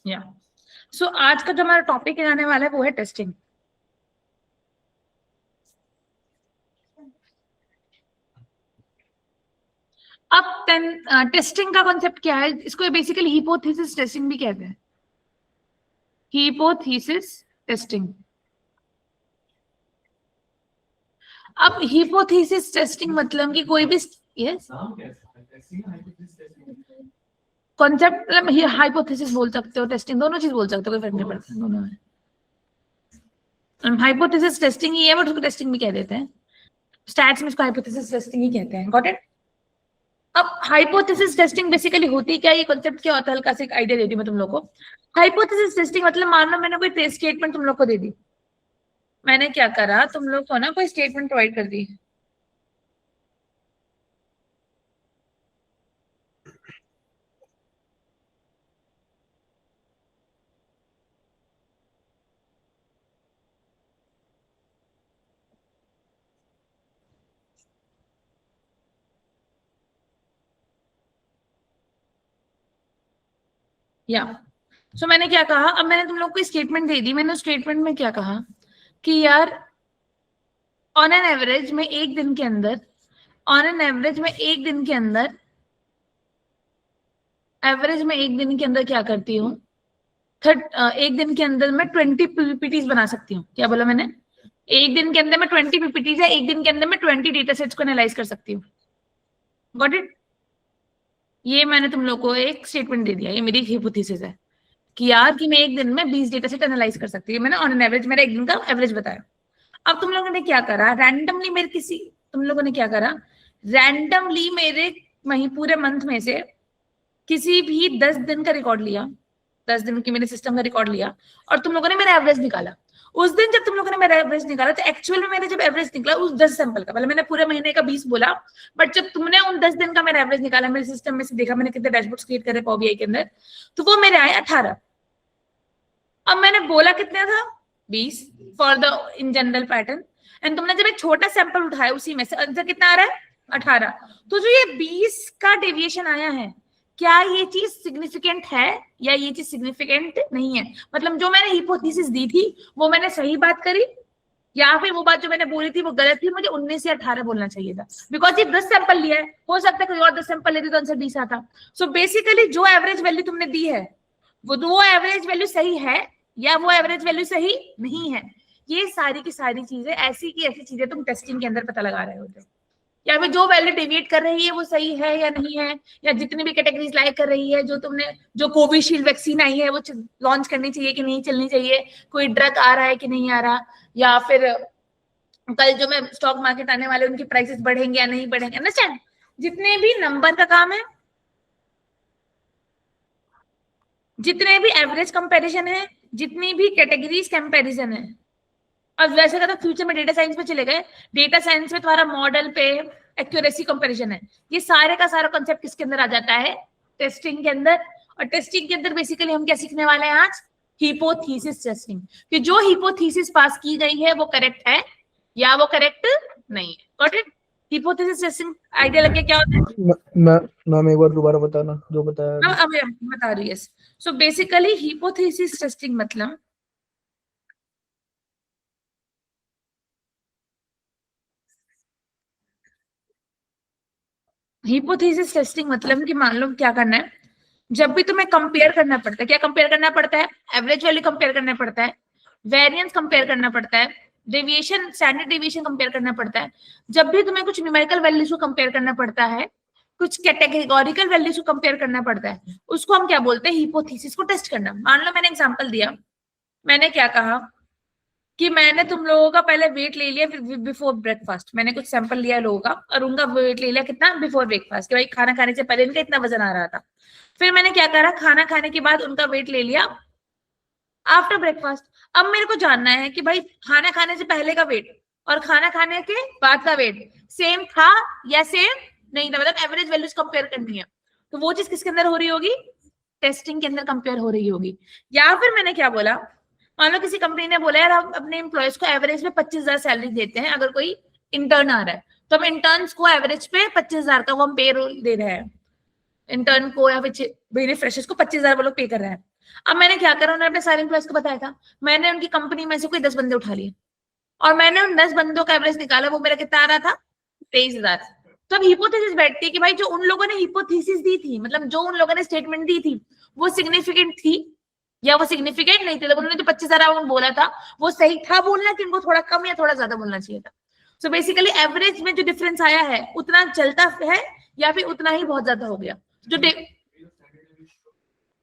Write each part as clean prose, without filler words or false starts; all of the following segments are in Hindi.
या सो आज का जो हमारा टॉपिक आने वाला है वो है टेस्टिंग। अब टेस्टिंग का कॉन्सेप्ट क्या है, इसको बेसिकली हिपोथेसिस टेस्टिंग भी कहते हैं। Hypothesis testing. अब हिपोथेसिस टेस्टिंग मतलब कि कोई भी यस कॉन्सेप्ट, मतलब हाइपोथेसिस बोल सकते हो, टेस्टिंग दोनों चीज बोल सकते हो, कोई फर्क नहीं पड़ता दोनों में। हाइपोथेसिस टेस्टिंग ही है बट उसको टेस्टिंग भी कह देते हैं। स्टैट्स में इसको हाइपोथेसिस टेस्टिंग ही कहते हैं। Got it. अब हाइपोथेसिस टेस्टिंग बेसिकली होती क्या, ये कॉन्सेप्ट क्या होता है, हल्का सा एक आइडिया देती हूँ मैं तुम लोग को। हाइपोथेसिस टेस्टिंग मतलब मान लो मैंने कोई स्टेटमेंट तुम लोग को दे दी। मैंने क्या करा, तुम लोग को ना कोई स्टेटमेंट प्रोवाइड कर दी। या सो मैंने क्या कहा, अब मैंने तुम लोग को स्टेटमेंट दे दी। मैंने उस स्टेटमेंट में क्या कहा कि यार ऑन एन एवरेज में एक दिन के अंदर, ऑन एन एवरेज में एक दिन के अंदर, एवरेज में एक दिन के अंदर क्या करती हूँ, एक दिन के अंदर मैं 20 पीपीटीज बना सकती हूँ। क्या बोला मैंने? एक दिन के अंदर मैं 20 पीपीटीज है, एक दिन के अंदर मैं 20 डेटा सेट्स को एनालाइज कर सकती हूँ। Got it. ये मैंने तुम लोग को एक स्टेटमेंट दे दिया, ये मेरी हिपोथेसिस है कि यार कि मैं एक दिन में 20 डेटा सेट एनालाइज कर सकती हूँ। मैंने ऑन एन एवरेज मेरा एक दिन का एवरेज बताया। अब तुम लोगों ने क्या करा, रैंडमली मेरे किसी, तुम लोगों ने क्या करा, रैंडमली मेरे वहीं पूरे मंथ में से किसी भी 10 दिन का रिकॉर्ड लिया, 10 दिन की मेरे सिस्टम का रिकॉर्ड लिया और तुम लोगों ने मेरा एवरेज निकाला। उस दिन जब तुम लोगों ने मेरा एवरेज निकाला तो एक्चुअल में मेरा जब एवरेज निकला उस 10 सैंपल का, मतलब मैंने पूरे महीने का 20 बोला, बट जब तुमने उन 10 दिन का मेरा एवरेज निकाला, मेरे सिस्टम में से देखा मैंने कितने डैशबोर्ड्स क्रिएट करे पावर बीआई के अंदर, तो वो मेरे आए 18। अब मैंने बोला कितने था, 20 for the in general pattern, and तुमने जब एक छोटा सैंपल उठाया उसी में से आंसर कितना आ रहा है, 18। तो जो ये 20 का डेविएशन आया है, क्या ये चीज सिग्निफिकेंट है या ये चीज सिग्निफिकेंट नहीं है? मतलब जो मैंने हिपोथेसिस दी थी वो मैंने सही बात करी या फिर वो बात जो मैंने बोली थी वो गलत थी, मुझे 19 या 18 बोलना चाहिए था, बिकॉज ये 10 सैंपल लिया है, हो सकता है कोई और 10 सैंपल लेती तो आंसर 20 आता। सो बेसिकली जो एवरेज वैल्यू तुमने दी है वो एवरेज वैल्यू सही है या वो एवरेज वैल्यू सही नहीं है। ये सारी की सारी चीजें ऐसी की ऐसी चीजें तुम टेस्टिंग के अंदर पता लगा रहे होते हो। या फिर जो वैल्यू डेविएट कर रही है वो सही है या नहीं है, या जितनी भी कैटेगरीज लाइक कर रही है, जो तुमने जो कोविशील्ड वैक्सीन आई है वो लॉन्च करनी चाहिए कि नहीं चलनी चाहिए, कोई ड्रग आ रहा है कि नहीं आ रहा, या फिर कल जो मैं स्टॉक मार्केट आने वाले उनकी प्राइसेस बढ़ेंगे या नहीं बढ़ेंगे। अंडरस्टैंड? जितने भी नंबर का काम है, जितने भी एवरेज कंपैरिजन है, जितनी भी कैटेगरीज कंपैरिजन है। और वैसे का तो फ्यूचर में डेटा साइंस में चले गए, डेटा साइंस में तुम्हारा मॉडल पे एक्यूरेसी कंपैरिजन है। ये सारे का सारा कॉन्सेप्ट किसके अंदर आ जाता है, टेस्टिंग के अंदर। और टेस्टिंग के अंदर बेसिकली हम क्या सीखने वाले हैं आज, हिपोथेसिस टेस्टिंग, कि जो हिपोथेसिस पास की गई है वो करेक्ट है या वो करेक्ट नहीं है। Got it. Hypothesis testing idea लग गया क्या होता है? मैम एक बार दोबारा बताना जो बताया अभी। अब बता रही है। सो बेसिकली हिपोथेसिस टेस्टिंग मतलब, हिपोथेसिस टेस्टिंग मतलब कि मान लो क्या करना है, जब भी तुम्हें कंपेयर करना पड़ता है, क्या कंपेयर करना पड़ता है, एवरेज वैल्यू कंपेयर करना पड़ता है, वेरिएंस कंपेयर करना पड़ता है, डेविएशन स्टैंडर्ड डेविएशन कंपेयर करना पड़ता है। जब भी तुम्हें कुछ न्यूमेरिकल वैल्यूज को कंपेयर करना पड़ता है, कुछ कैटेगोरिकल वैल्यूज को कंपेयर करना पड़ता है, उसको हम क्या बोलते हैं, हिपोथेसिस को टेस्ट करना। मान लो मैंने एग्जांपल दिया, मैंने क्या कहा कि मैंने तुम लोगों का पहले वेट ले लिया बिफोर ब्रेकफास्ट, मैंने कुछ सैंपल लिया लोगों का और उनका वेट ले लिया कितना, बिफोर ब्रेकफास्ट, कि भाई खाना खाने से पहले इनका इतना वजन आ रहा था। फिर मैंने क्या करा, खाना खाने के बाद उनका वेट ले लिया आफ्टर ब्रेकफास्ट। अब मेरे को जानना है कि भाई खाना खाने से पहले का वेट और खाना खाने के बाद का वेट सेम था या सेम नहीं था, मतलब एवरेज वैल्यूज कंपेयर करनी है। तो वो चीज किसके अंदर हो रही होगी, टेस्टिंग के अंदर कंपेयर हो रही होगी। या फिर मैंने क्या बोला, मान लो किसी कंपनी ने बोला यार हम अपने एम्प्लॉयज को एवरेज में 25,000 सैलरी देते हैं, अगर कोई इंटर्न आ रहा है तो हम इंटर्न्स को एवरेज पे 25,000 का वो हम पे रोल दे रहे हैं, इंटर्न को या फिर मेरे फ्रेशर्स को 25,000 वो लोग पे कर रहे हैं। अब मैंने क्या करा, उन्होंने अपने सारे एम्प्लॉयज को बताया था, मैंने उनकी कंपनी में से कोई 10 बंदे उठा लिए और मैंने उन 10 बंदों का एवरेज निकाला, वो मेरा कितना आ रहा था, 23,000। तो अब हिपोथेसिस बैठती है कि भाई जो उन लोगों ने हिपोथेसिस दी थी, मतलब जो उन लोगों ने स्टेटमेंट दी थी, वो सिग्निफिकेंट थी या वो सिग्निफिकेंट नहीं थी। तो उन्होंने जो 25,000 अमाउंट बोला था वो सही था बोलना कि उनको थोड़ा कम या थोड़ा ज्यादा बोलना चाहिए था। सो बेसिकली एवरेज में जो डिफरेंस आया है उतना चलता है या फिर उतना ही बहुत ज्यादा हो गया।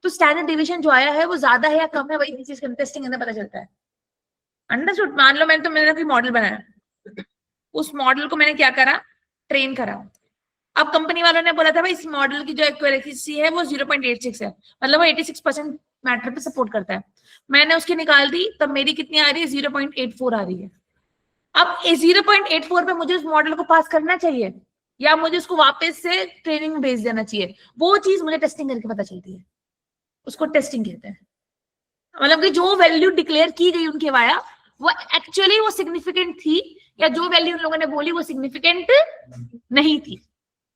तो स्टैंडर्ड डिवीजन जो आया है वो ज्यादा है या कम है, वही चीज टेस्टिंग अंदर पता चलता है। अंडरस्टूड। मान लो मैंने कोई मॉडल बनाया, उस मॉडल को मैंने क्या करा, ट्रेन करा। अब कंपनी वालों ने बोला था भाई इस मॉडल की जो एक्यूरेसी है वो 0.86 है, मतलब वो 86% मैटर पे सपोर्ट करता है। मैंने उसकी निकाल दी, तब मेरी कितनी आ रही है, 0.84 आ रही है। अब 0.84 पे मुझे उस मॉडल को पास करना चाहिए या मुझे उसको वापस से ट्रेनिंग में भेज देना चाहिए, वो चीज मुझे टेस्टिंग करके पता चलती है, उसको टेस्टिंग कहते हैं। मतलब कि जो वैल्यू डिक्लेयर की गई उनके वाया वो एक्चुअली वो सिग्निफिकेंट थी या जो वैल्यू उन लोगों ने बोली वो सिग्निफिकेंट नहीं थी।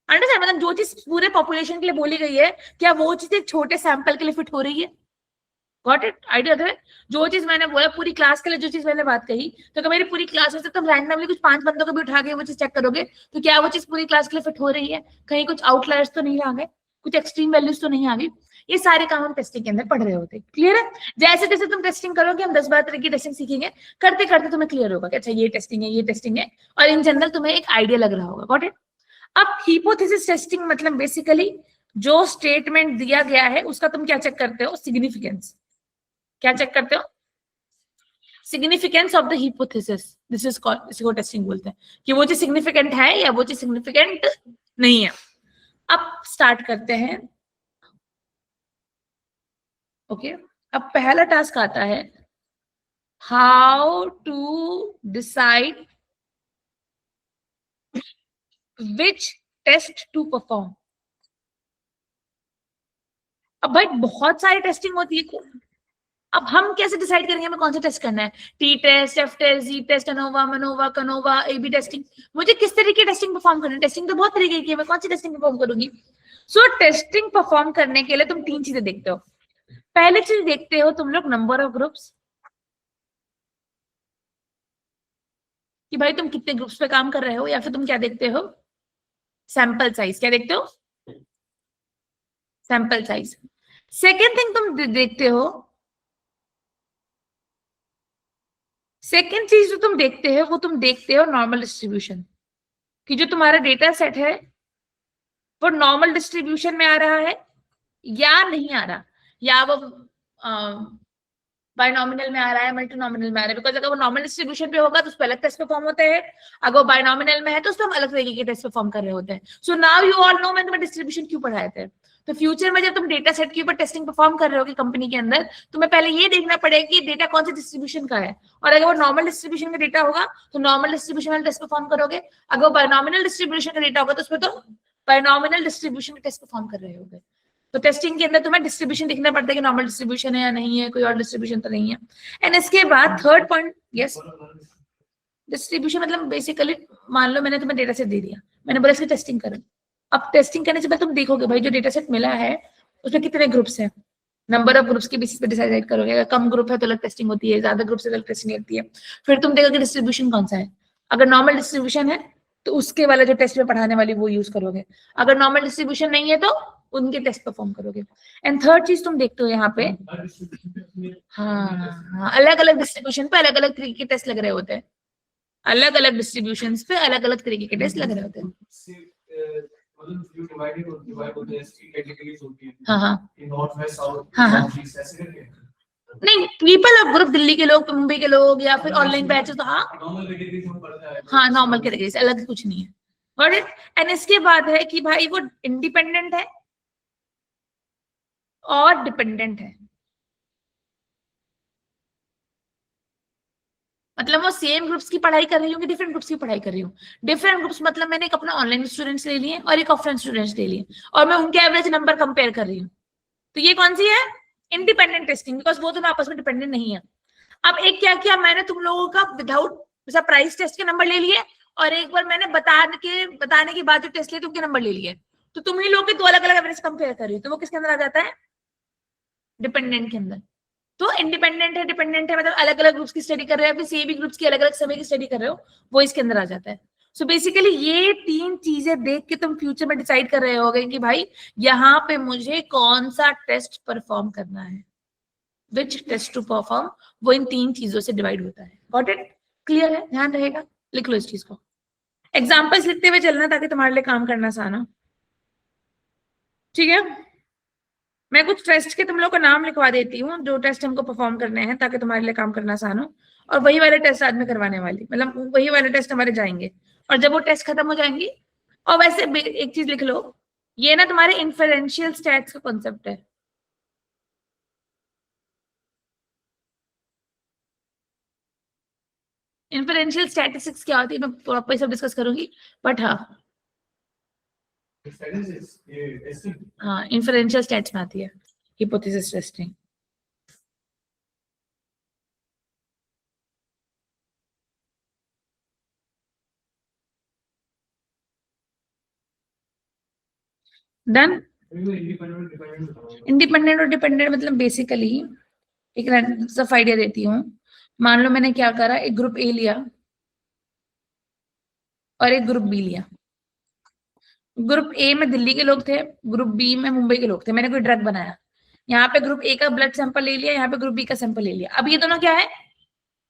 अंडरस्टैंड? मतलब जो चीज पूरे पॉपुलेशन के लिए बोली गई है, क्या वो चीज एक छोटे सैंपल के लिए फिट हो रही है? Got it? आइडिया है? जो चीज मैंने बोला पूरी क्लास के लिए, जो चीज मैंने बात कही, तो अगर मेरी पूरी क्लास में से तुम रैंडमली कुछ 5 बंदों को भी उठा के वो चीज चेक करोगे तो क्या वो चीज पूरी क्लास के लिए फिट हो रही है? कहीं कुछ आउटलायर्स तो नहीं आ गए, कुछ एक्सट्रीम वैल्यूज तो नहीं आ गई? ये सारे काम हम टेस्टिंग के अंदर पढ़ रहे होते। क्लियर है? जैसे जैसे तुम टेस्टिंग करोगे, हम 10-12 तरह की टेस्टिंग सीखेंगे, करते करते तुम्हें क्लियर होगा कि अच्छा ये टेस्टिंग है, ये टेस्टिंग है, और इन जनरल तुम्हें एक आइडिया लग रहा होगा। Got it? अब हिपोथेसिस टेस्टिंग मतलब बेसिकली जो स्टेटमेंट दिया गया है उसका तुम क्या चेक करते हो, सिग्निफिकेंस। क्या चेक करते हो? Significance of the hypothesis. This is called, इसी को टेस्टिंग बोलते हैं कि वो चीज सिग्निफिकेंट है या वो चीज सिग्निफिकेंट नहीं है। अब स्टार्ट करते हैं। ओके, अब पहला टास्क आता है, how to decide which test to perform. अब भाई बहुत सारी टेस्टिंग होती है, अब हम कैसे डिसाइड करेंगे हमें कौन सा टेस्ट करना है? T test, F test, G test, ANOVA, MANOVA, कनोवा, ए बी टेस्टिंग। मुझे किस तरीके की टेस्टिंग परफॉर्म करना है? टेस्टिंग तो बहुत तरीके की है, मैं कौन सी टेस्टिंग परफॉर्म करूंगी? सो टेस्टिंग परफॉर्म करने के लिए तुम 3 चीजें देखते हो। पहली चीज देखते हो तुम लोग नंबर ऑफ ग्रुप्स, कि भाई तुम कितने ग्रुप्स पे काम कर रहे हो, या फिर तुम क्या देखते हो, सैंपल साइज। क्या देखते हो? Sample size. सेकेंड थिंग तुम देखते हो, सेकेंड चीज जो तुम देखते हो वो तुम देखते हो नॉर्मल डिस्ट्रीब्यूशन, कि जो तुम्हारा डेटा सेट है वो नॉर्मल डिस्ट्रीब्यूशन में आ रहा है या नहीं आ रहा, या वो बायनॉमिनल में आ रहा है, मल्टीनॉमिनल में आ रहा है। बिकॉज अगर वो नॉर्मल डिस्ट्रीब्यूशन पे होगा तो उस पर अलग टेस्ट परफॉर्म होते हैं, अगर वो बायनॉमिनल में है तो उस पर हम अलग तरीके के टेस्ट परफॉर्म कर रहे होते हैं। So now you all know, मैंने तुम्हें डिस्ट्रीब्यूशन क्यों पढ़ाए थे। तो फ्यूचर में जब तुम डेटा सेट के ऊपर टेस्टिंग परफॉर्म कर रहे हो कंपनी के अंदर, तुम्हें पहले ये देखना पड़ेगा कि डेटा कौन सी डिस्ट्रीब्यूशन का है, और अगर वो नॉर्मल डिस्ट्रीब्यूशन का डेटा होगा तो नॉर्मल डिस्ट्रीब्यूशन वाला टेस्ट परफॉर्म करोगे, अगर वो बायनॉमिनल डिस्ट्रीब्यूशन का डेटा होगा तो उसमें तो बायनॉमिनल डिस्ट्रीब्यूशन का टेस्ट परफॉर्म कर रहे होगे। तो टेस्टिंग के अंदर तुम्हें डिस्ट्रीब्यूशन देखना पड़ता है कि नॉर्मल डिस्ट्रीब्यूशन है या नहीं है, कोई और डिस्ट्रीब्यूशन तो नहीं है। एंड इसके बाद थर्ड पॉइंट, यस, डिस्ट्रीब्यूशन मतलब बेसिकली मान लो मैंने तुम्हें डेटा सेट दे दिया, मैंने बोला इसकी टेस्टिंग करो। अब टेस्टिंग करने से पहले तुम देखोगे भाई जो डेटा सेट मिला है उसमें कितने ग्रुप्स हैं, नंबर ऑफ ग्रुप्स के बेसिस पे डिसाइड करोगे। अगर कम ग्रुप है तो अलग टेस्टिंग होती है, ज्यादा ग्रुप से अलग टेस्टिंग होती है। फिर तुम देखोगे डिस्ट्रीब्यूशन कौन सा है, अगर नॉर्मल डिस्ट्रीब्यूशन है तो उसके वाला जो टेस्ट में पढ़ाने वाली वो यूज करोगे, अगर नॉर्मल डिस्ट्रीब्यूशन नहीं है तो उनके टेस्ट परफॉर्म करोगे। एंड थर्ड चीज तुम देखते हो यहाँ पे, हाँ, अलग अलग डिस्ट्रीब्यूशन पे अलग अलग तरीके के टेस्ट लग रहे होते हैं, अलग अलग डिस्ट्रीब्यूशन पे अलग अलग तरीके के टेस्ट लग रहे होते हैं। हाँ हाँ हाँ, नहीं, पीपल ऑफ ग्रुप, दिल्ली के लोग, मुंबई के लोग, या फिर ऑनलाइन बैचेस, तो हाँ हाँ, नॉर्मल कैटेगरी से अलग कुछ नहीं है। Got it? एंड इसके बाद है कि भाई वो इंडिपेंडेंट है और डिपेंडेंट है, मतलब वो सेम ग्रुप्स की पढ़ाई कर रही हूँ कि डिफरेंट ग्रुप्स की पढ़ाई कर रही हूँ। डिफरेंट ग्रुप्स मतलब मैंने एक अपना ऑनलाइन स्टूडेंट्स ले लिए और एक ऑफलाइन स्टूडेंट्स ले लिए, और मैं उनके एवरेज नंबर कंपेयर कर रही हूँ। तो ये कौन सी है? इंडिपेंडेंट टेस्टिंग, बिकॉज वो दोनों आपस में डिपेंडेंट नहीं है। अब एक क्या किया मैंने, तुम लोगों का विदाउट सरप्राइज टेस्ट के नंबर ले लिए, और एक बार मैंने बताने के बाद जो टेस्ट लिए तो उनके नंबर ले लिए, तो तुम ही लोग के दो अलग अलग एवरेज कंपेयर कर रही हो, तो वो किसके अंदर आ जाता है? डिपेंडेंट के अंदर। तो इंडिपेंडेंट है, डिपेंडेंट है, मतलब अलग अलग ग्रुप्स की स्टडी कर रहे हो, फिर सेम ही ग्रुप्स की अलग अलग समय की स्टडी कर रहे हो, वो इसके अंदर आ जाता है। सो बेसिकली ये 3 चीजें देख के तुम फ्यूचर में डिसाइड कर रहे होगे कि भाई यहाँ पे मुझे कौन सा टेस्ट परफॉर्म करना है, विच टेस्ट टू परफॉर्म, वो इन 3 चीजों से डिवाइड होता है। Got it? क्लियर है? ध्यान रहेगा, लिख लो इस चीज को, एग्जाम्पल्स लिखते हुए चलना ताकि तुम्हारे लिए काम करना आसान हो। ठीक है, मैं कुछ टेस्ट के तुम लोग का नाम लिखवा देती हूँ जो टेस्ट हमको परफॉर्म करने हैं ताकि तुम्हारे लिए काम करना आसान हो, और वही वाले टेस्ट आज मैं करवाने वाली, मतलब वही वाले टेस्ट हमारे जाएंगे, और जब वो टेस्ट खत्म हो जाएंगी, और वैसे एक चीज लिख लो, ये ना तुम्हारे इन्फरेंशियल स्टैट्स का कॉन्सेप्ट है। इन्फरेंशियल स्टैटिस्टिक्स क्या होती है मैं प्रॉपर सब डिस्कस करूंगी, बट हाँ इन्फरेंशियल स्टैट्स में आती है हिपोथेसिस टेस्टिंग। डन। इंडिपेंडेंट और डिपेंडेंट मतलब बेसिकली एक रफ आइडिया देती हूँ। मान लो मैंने क्या करा, एक ग्रुप ए लिया और एक ग्रुप बी लिया। ग्रुप ए में दिल्ली के लोग थे, ग्रुप बी में मुंबई के लोग थे, मैंने कोई ड्रग बनाया, यहाँ पे ग्रुप ए का ब्लड सैंपल ले लिया, यहाँ पे ग्रुप बी का सैंपल ले लिया। अब ये दोनों क्या है,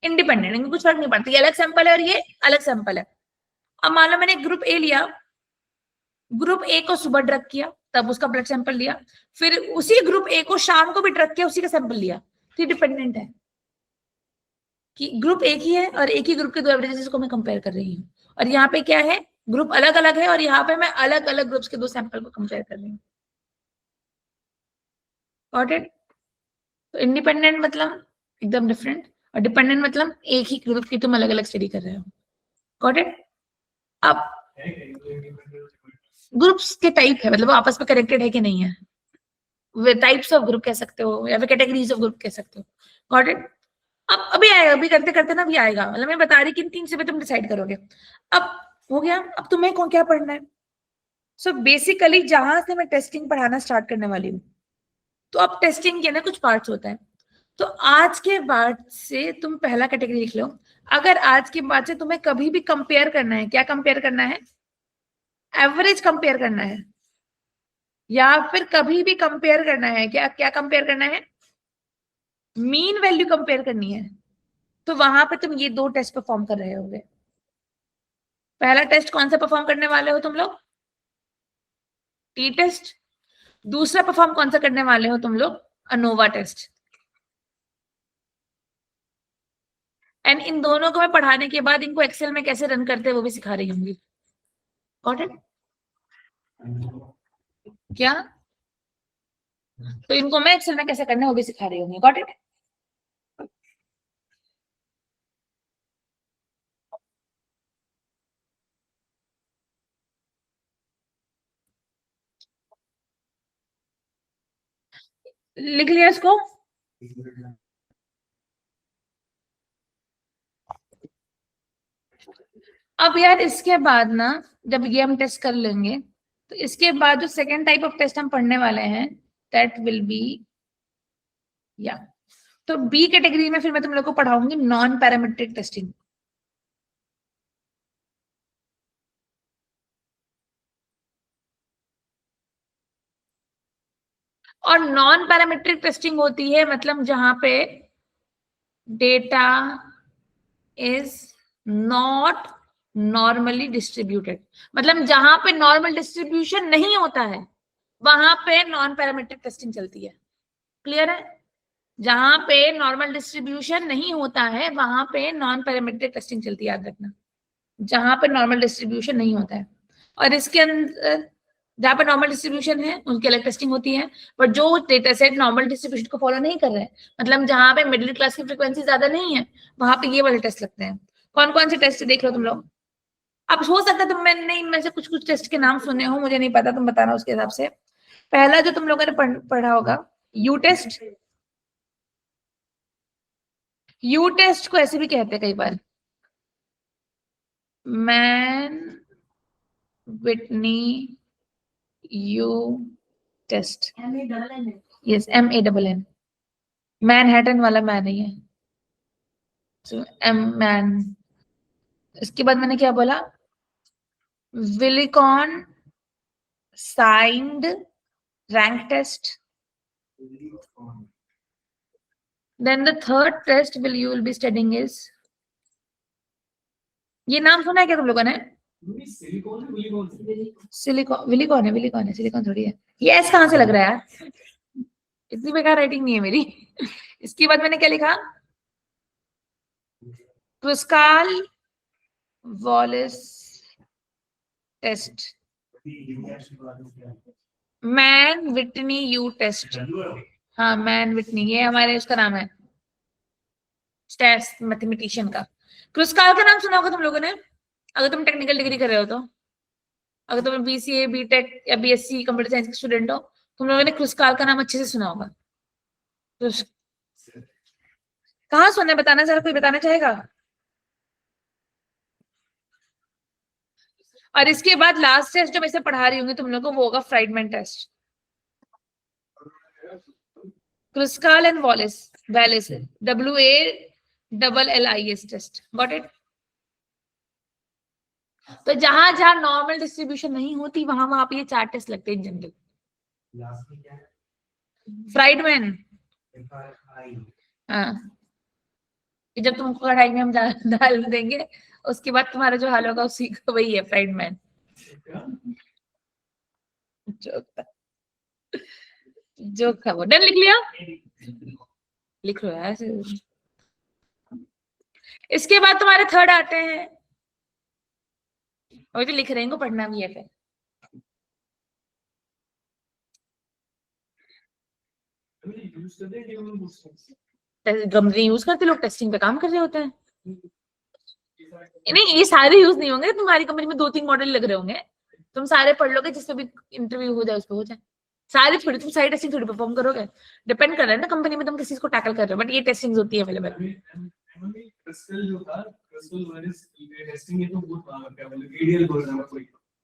इंडिपेंडेंट, इनको कुछ फर्क नहीं पड़ता, ये अलग सैंपल है और ये अलग सैंपल है। अब मान लो मैंने ग्रुप ए लिया, ग्रुप ए को सुबह ड्रग किया, तब उसका ब्लड सैंपल लिया, फिर उसी ग्रुप ए को शाम को भी ड्रग किया, उसी का सैंपल लिया, तो डिपेंडेंट है कि ग्रुप एक ही है और एक ही ग्रुप के 2 एवरेजेस को मैं कंपेयर कर रही हूँ, और यहाँ पे क्या है, ग्रुप अलग अलग है और यहाँ पे मैं अलग अलग ग्रुप्स के 2 सैंपल को कंपेयर कर रही हूँ। Got it? तो इंडिपेंडेंट मतलब एकदम डिफरेंट, और डिपेंडेंट मतलब एक ही ग्रुप की तुम अलग अलग स्टडी कर रहे हो। Got it? अब ग्रुप्स के टाइप है, मतलब वो आपस में कनेक्टेड है कि नहीं है, वे टाइप्स ऑफ ग्रुप कह सकते हो या फिर कैटेगरीज ऑफ ग्रुप कह सकते हो। Got it? अब अभी आएगा, अभी करते करते ना अभी आएगा, मतलब मैं बता रही किन 3 से तुम डिसाइड करोगे। अब हो गया, अब तुम्हें कौन क्या पढ़ना है। सो बेसिकली जहां से मैं टेस्टिंग पढ़ाना स्टार्ट करने वाली हूँ, तो अब टेस्टिंग के ना कुछ पार्ट्स होता है। तो आज के बाद से तुम पहला कैटेगरी लिख लो। अगर आज के बाद से तुम्हें कभी भी कंपेयर करना है, क्या कंपेयर करना है, एवरेज कंपेयर करना है, या फिर कभी भी कंपेयर करना है, क्या क्या कंपेयर करना है, मीन वैल्यू कंपेयर करनी है, तो वहां पे तुम ये 2 टेस्ट परफॉर्म कर रहे होगे। पहला टेस्ट कौन सा परफॉर्म करने वाले हो तुम लोग, टी टेस्ट। दूसरा परफॉर्म कौन सा करने वाले हो तुम लोग, अनोवा टेस्ट। एंड इन दोनों को मैं पढ़ाने के बाद इनको एक्सेल में कैसे रन करते हैं वो भी सिखा रही होंगी। Got it? क्या? तो इनको मैं एक्सेल में कैसे करना है वो भी सिखा रही होंगी। Got it? लिख लिया इसको? अब यार इसके बाद ना जब ये हम टेस्ट कर लेंगे, तो इसके बाद जो सेकेंड टाइप ऑफ टेस्ट हम पढ़ने वाले हैं, दैट विल बी, या तो बी कैटेगरी में फिर मैं तुम लोग को पढ़ाऊंगी नॉन पैरामीट्रिक टेस्टिंग। और नॉन पैरामीट्रिक टेस्टिंग होती है मतलब जहां पे data is not normally distributed, मतलब जहां पे नॉर्मल डिस्ट्रीब्यूशन नहीं होता है वहां पे नॉन पैरामीट्रिक टेस्टिंग चलती है। क्लियर है? जहां पे नॉर्मल डिस्ट्रीब्यूशन नहीं होता है वहां पे नॉन पैरामीट्रिक टेस्टिंग चलती है, याद रखना, जहां पे नॉर्मल डिस्ट्रीब्यूशन नहीं होता है। और इसके अंदर जहां पे नॉर्मल डिस्ट्रीब्यूशन है उनकी अलग टेस्टिंग होती है, पर जो डेटा सेट नॉर्मल डिस्ट्रीब्यूशन को फॉलो नहीं कर रहे हैं, मतलब जहां पे मिडिल क्लास की फ्रिक्वेंसी ज्यादा नहीं है, वहां पे ये वाले टेस्ट लगते हैं। कौन कौन से टेस्ट देख लो तुम लोग। अब हो सकता है तुम मैंने इनमें से कुछ कुछ टेस्ट के नाम सुने हो, मुझे नहीं पता, तुम बताना उसके हिसाब से। पहला जो तुम लोगों ने पढ़ा होगा, यू टेस्ट। यू टेस्ट को ऐसे भी कहते हैं कई बार, Mann Whitney U test. Yes, MANN। Manhattan वाला मैन नहीं है, so, मैन। इसके बाद मैंने क्या बोला, Wilcoxon signed rank test, then the third test you will be studying is, ये नाम सुना है क्या तुम लोगों ने? सिलिकॉन, विलिकॉन है, विलिकॉन है, सिलिकॉन थोड़ी है। ये एस कहाँ से लग रहा है यार, इतनी बेकार राइटिंग नहीं है मेरी। इसके बाद मैंने क्या लिखा, Kruskal Wallis test, Mann Whitney U test. हाँ, मैन विटनी, ये हमारे उसका नाम है टेस्ट मैथमेटिशियन का। क्रुस्काल का नाम सुना होगा तुम लोगों ने, अगर तुम टेक्निकल डिग्री कर रहे हो तो। अगर तुम बीसीए, बीटेक या बीएससी कंप्यूटर साइंस के स्टूडेंट हो, तुम लोगों ने क्रुस्काल का नाम अच्छे से सुना होगा। कहाँ सुना है, बताना जरा, कोई बताना चाहेगा? और इसके बाद लास्ट टेस्ट जो मैं इसे पढ़ा रही हूँ तुम लोगों को, वो होगा Friedman test. Kruskal and Wallis Wallis, WALLIS test, got it? तो जहां जहां नॉर्मल डिस्ट्रीब्यूशन नहीं होती वहां पे ये 4 टेस्ट लगते हैं जनरल। फ्राइडमैन, हाँ, जब तुमको कढ़ाई में हम डाल देंगे, उसके बाद तुम्हारा जो हाल होगा उसी का वही है फ्राइडमैन। जोक था वो। डन, लिख लिया? लिख लो यार। इसके बाद तुम्हारे थर्ड आते हैं, और जो लिख रहे हैं इनको पढ़ना भी है फिर। गमरी यूज करते लोग, टेस्टिंग पे काम कर रहे होते हैं। नहीं, ये सारे यूज नहीं होंगे, तुम्हारी कंपनी में 2-3 मॉडल लग रहे होंगे, तुम सारे पढ़ लोगे, जिसपे भी इंटरव्यू हो जाए उस पर हो जाए। सारे थोड़ी, तुम सारी टेस्टिंग थोड़ी परफॉर्म करोगे, डिपेंड कर रहा है ना कंपनी में तुम किस चीज को टैकल कर रहे हो, बट ये टेस्टिंग होती है अवेलेबल।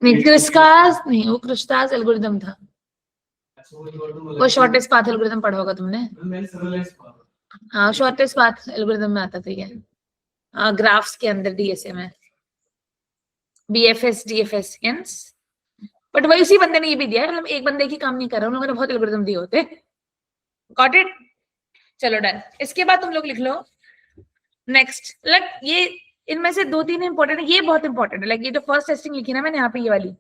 नहीं, क्रिस्कास नहीं, वो क्रिस्टास एल्गोरिथम था, वो शॉर्टेस्ट पाथ एल्गोरिथम पढ़ा होगा तुमने। हाँ, शॉर्टेस्ट पाथ एल्गोरिथम में आता था ये, ग्राफ्स के अंदर, डीएसए में, बीएफएस डीएफएस, बट वही उसी बंदे ने ये भी दिया है, मतलब एक बंदे की काम नहीं कर रहा, उन लोगों ने बहुत एल्गोरिथम दिए होते। Got it? चलो डन। इसके बाद तुम लोग लिख लो नेक्स्ट, लाइक ये इनमें से 2-3 इंपॉर्टेंट है, ये बहुत इंपॉर्टेंट है, लाइक ये जो फर्स्ट टेस्टिंग लिखी ना मैंने यहाँ पे, ये वाली,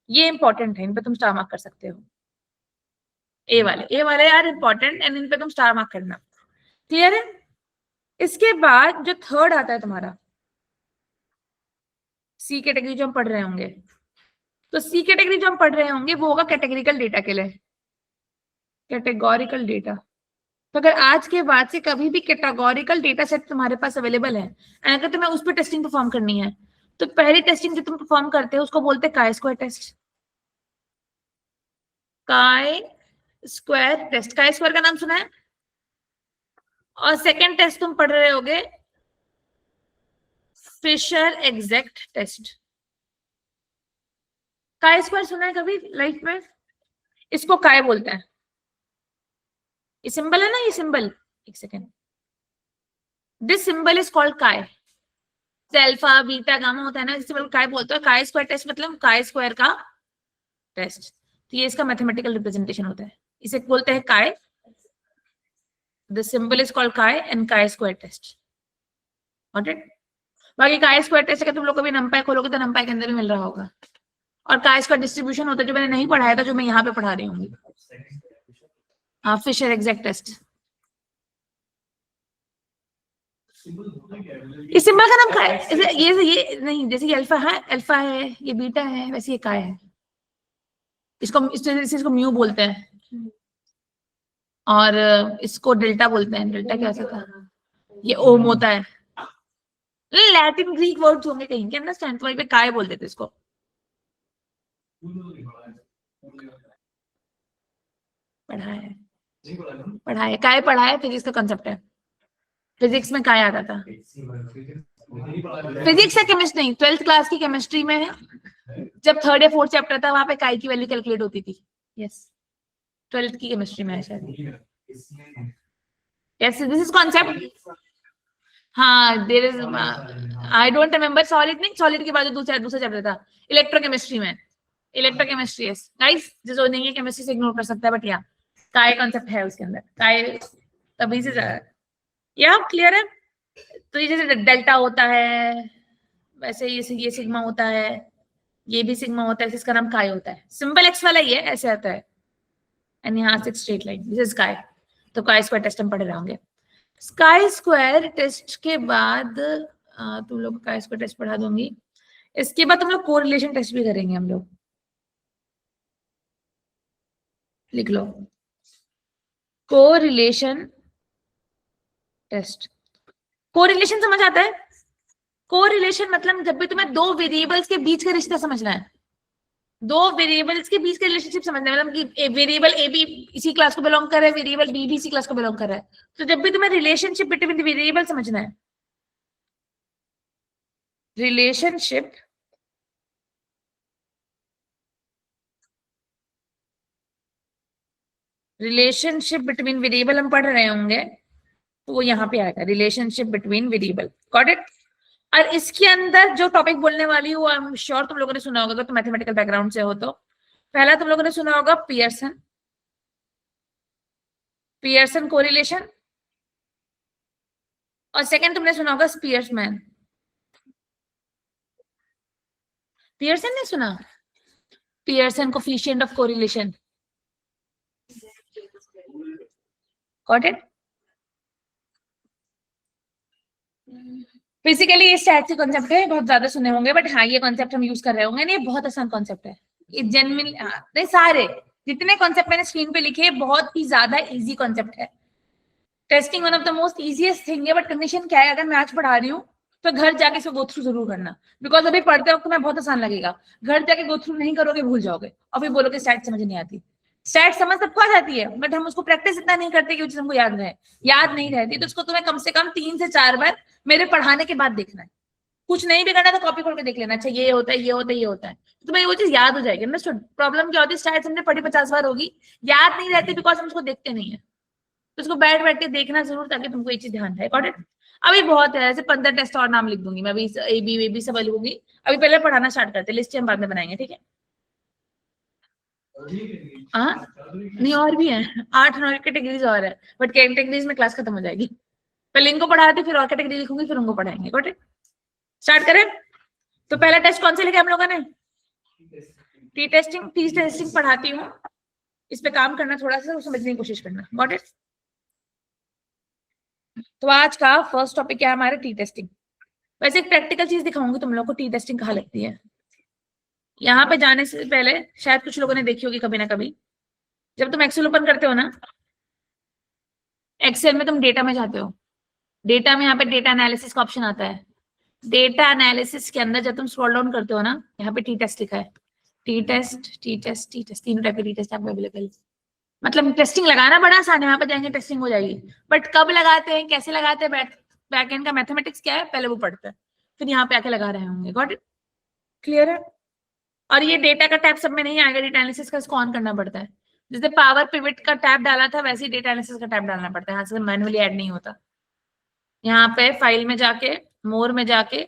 ये इंपॉर्टेंट है, इन पे तुम स्टार मार्क कर सकते हो। ए वाले यार इंपॉर्टेंट, एंड इन पे तुम स्टार मार्क करना। क्लियर है? इसके बाद जो थर्ड आता है तुम्हारा, सी कैटेगरी जो हम पढ़ रहे होंगे, तो सी कैटेगरी जो हम पढ़ रहे होंगे वो होगा कैटेगरिकल डेटा के लिए, कैटेगोरिकल डेटा। तो अगर आज के बाद से कभी भी कैटेगोरिकल डेटा सेट तुम्हारे पास अवेलेबल है, अगर तुम्हें उस पर टेस्टिंग परफॉर्म करनी है, तो पहली टेस्टिंग जो तुम परफॉर्म करते हो उसको बोलते हैं chi square test. Chi square test, chi square का नाम सुना है? और सेकेंड टेस्ट तुम पढ़ रहे होगे Fisher exact test. Chi square सुना है कभी लाइफ में? इसको काय बोलते हैं, ये सिंबल है ना, ये सिंबल, एक second, this symbol is called काय। अल्फा बीटा गामा होता है ना, इस सिंबल काय बोलते हैं। काय स्क्वायर टेस्ट मतलब काय स्क्वायर का टेस्ट, तो ये इसका मैथमेटिकल रिप्रेजेंटेशन होता है, इसे बोलते हैं chi. The symbol is called chi and chi square test. Got it? बाकी काय स्क्वायर टेस्ट अगर तुम लोग कभी नंपाई खोलोगे तो नंपाई के अंदर भी मिल रहा होगा, और काय स्क्वायर डिस्ट्रीब्यूशन होता है जो मैंने नहीं पढ़ाया था, जो मैं यहाँ पे पढ़ा रही हूँ। हाँ, फिशर एग्जैक्ट टेस्ट। इस सिंबल का नाम काय है, ये नहीं, जैसे कि अल्फा है, ये बीटा है, वैसे ये काय है। इसको म्यू बोलते हैं, और इसको डेल्टा बोलते हैं। डेल्टा क्या था? ये ओम होता है। लैटिन ग्रीक वर्ड्स होंगे कहीं के, अंडरस्टैंड? तो वहीं पे काय बोलते थे इसको। पढ़ा है काय, पढ़ा है, फिजिक्स का कंसेप्ट है। फिजिक्स में काय आता था, फिजिक्स या केमिस्ट्री नहीं, 12th क्लास की केमिस्ट्री में है, जब 3rd या 4th चैप्टर था वहां पे काय की वैल्यू कैलकुलेट होती थी। यस, 12th की केमिस्ट्री में है शायद। Yes, this is concept. हाँ, there is, I don't remember solid नहीं, solid के बाद जो दूसरा चैप्टर था इलेक्ट्रोकेमिस्ट्री में, इलेक्ट्रोकेमिस्ट्री है गाइस, जो नहीं है केमिस्ट्री से इग्नोर कर सकता है, बट या काय कॉन्सेप्ट है उसके अंदर, काय तभी से या क्लियर है। तो ये जैसे डेल्टा होता है, वैसे ये सिग्मा होता है, ये भी सिग्मा होता है, इसका नाम काय होता है, सिंपल एक्स वाला ही है, ऐसे आता है, एंड यहाँ से स्ट्रेट लाइन, दिस इज काय। तो काय स्क्वायर टेस्ट हम पढ़ रहे होंगे। स्काई स्क्वायर टेस्ट के बाद तुम लोग काय स्क्वायर टेस्ट पढ़ा दूंगी, इसके बाद तुम लोग कोरिलेशन टेस्ट भी करेंगे हम लोग, लिख लो कोरिलेशन टेस्ट। कोरिलेशन समझ आता है? कोरिलेशन मतलब जब भी तुम्हें दो वेरिएबल्स के बीच का रिश्ता समझना है, दो वेरिएबल्स के बीच का रिलेशनशिप समझना है, मतलब कि वेरिएबल ए भी इसी क्लास को बिलोंग कर रहा है, वेरिएबल बी भी इसी क्लास को बिलोंग कर रहा है, तो जब भी तुम्हें रिलेशनशिप बिटवीन द वेरिएबल समझना है, रिलेशनशिप बिटवीन वेरिएबल हम पढ़ रहे होंगे, तो वो यहाँ पे आएगा, relationship between variable, got it. और इसके अंदर जो टॉपिक बोलने वाली हूँ, आई एम श्योर तुम लोगों ने सुना होगा, तो मैथमेटिकल बैकग्राउंड से हो तो पहला तुम लोगों ने सुना होगा पियर्सन कोरिलेशन, और सेकंड तुमने सुना होगा स्पियर्समैन। पियर्सन ने सुना, Pearson coefficient of correlation, got it. Basically ये स्टैट के कॉन्सेप्ट है, बहुत ज्यादा सुने होंगे, बट हाँ ये कॉन्सेप्ट हम यूज कर रहे होंगे, ये बहुत आसान कॉन्सेप्ट है, ये जेन्युइन, नहीं सारे जितने कॉन्सेप्ट मैंने स्क्रीन पे लिखे बहुत ही ज्यादा इजी कॉन्सेप्ट है। Testing one of the most easiest thing है, बट कंडीशन क्या है, अगर मैं आज पढ़ा रही हूँ तो घर जाके इसको गो थ्रू जरूर करना, बिकॉज अभी पढ़ते वक्त तुम्हें बहुत आसान लगेगा, घर जाके गो थ्रू नहीं करोगे भूल जाओगे, और फिर बोलोगे स्टैट समझ नहीं आती। स्टैट समझ सबको आ जाती है, बट हम उसको प्रैक्टिस इतना नहीं करते कि हमको याद रहे, याद नहीं रहती, तो उसको तुम्हें कम से कम 3 से 4 बार मेरे पढ़ाने के बाद देखना है, कुछ नहीं भी करना तो कॉपी खोल के देख लेना, अच्छा ये होता है, ये होता है, ये होता है, तो तुम्हें वो चीज याद हो जाएगी। अंडरस्टूड? प्रॉब्लम क्या होती है, स्टैट्स हमने पढ़ी 50 बार होगी, याद नहीं रहती, बिकॉज हम उसको देखते नहीं है, तो उसको बैठ बैठ के देखना जरूर, ताकि तुमको ये चीज ध्यान रहे, गॉट इट। अभी बहुत है, ऐसे 15 टेस्ट और नाम लिख दूंगी मैं, अभी ए बी सब लिखूंगी, अभी पहले पढ़ाना स्टार्ट करते, लिस्ट हम बाद में बनाएंगे, ठीक है। हाँ नहीं और भी है, 8-9 कैटेगरीज और है, बट कैटेगरीज में क्लास खत्म हो जाएगी, पहले इनको पढ़ाती फिर और कैटेगरी लिखूंगी, फिर उनको पढ़ाएंगे, गॉट इट। स्टार्ट करें। तो पहला टेस्ट कौन से लिखे हम लोगों ने? टी टेस्टिंग पढ़ाती हूँ, इस पे काम करना, थोड़ा सा समझने की कोशिश करना, गॉट इट। तो आज का फर्स्ट टॉपिक क्या है हमारा? T testing. वैसे एक प्रैक्टिकल चीज दिखाऊंगी तुम लोगों को, टी टेस्टिंग कहाँ लगती है। यहाँ पे जाने से पहले शायद कुछ लोगों ने देखी होगी कभी ना कभी, जब तुम एक्सेल ओपन करते हो ना, एक्सेल में तुम डेटा में जाते हो, डेटा में यहाँ पे डेटा एनालिसिस का ऑप्शन आता है, डेटा एनालिसिस के अंदर जब तुम स्क्रॉल डाउन करते हो ना, यहाँ पे टी टेस्ट लिखा है, टी टेस्ट, तीनों टाइप के टी टेस्ट आपको अवेलेबल। मतलब टेस्टिंग लगाना बड़ा आसान है, यहाँ पे जाएंगे टेस्टिंग हो जाएगी, बट कब लगाते हैं, कैसे लगाते हैं, बैकएंड का मैथमेटिक्स क्या है पहले वो पढ़ते हैं, फिर यहाँ पे आके लगा रहे होंगे, गॉट इट, क्लियर है। और ये डेटा का टैब सब में नहीं आएगा, डेटा एनालिसिस का इसको ऑन करना पड़ता है, जैसे पावर पिवट का टैब डाला था वैसे ही डेटा एनालिसिस का टैब डालना पड़ता है, यहाँ से मैनुअली ऐड नहीं होता। यहाँ पे फाइल में जाके, मोर में जाके,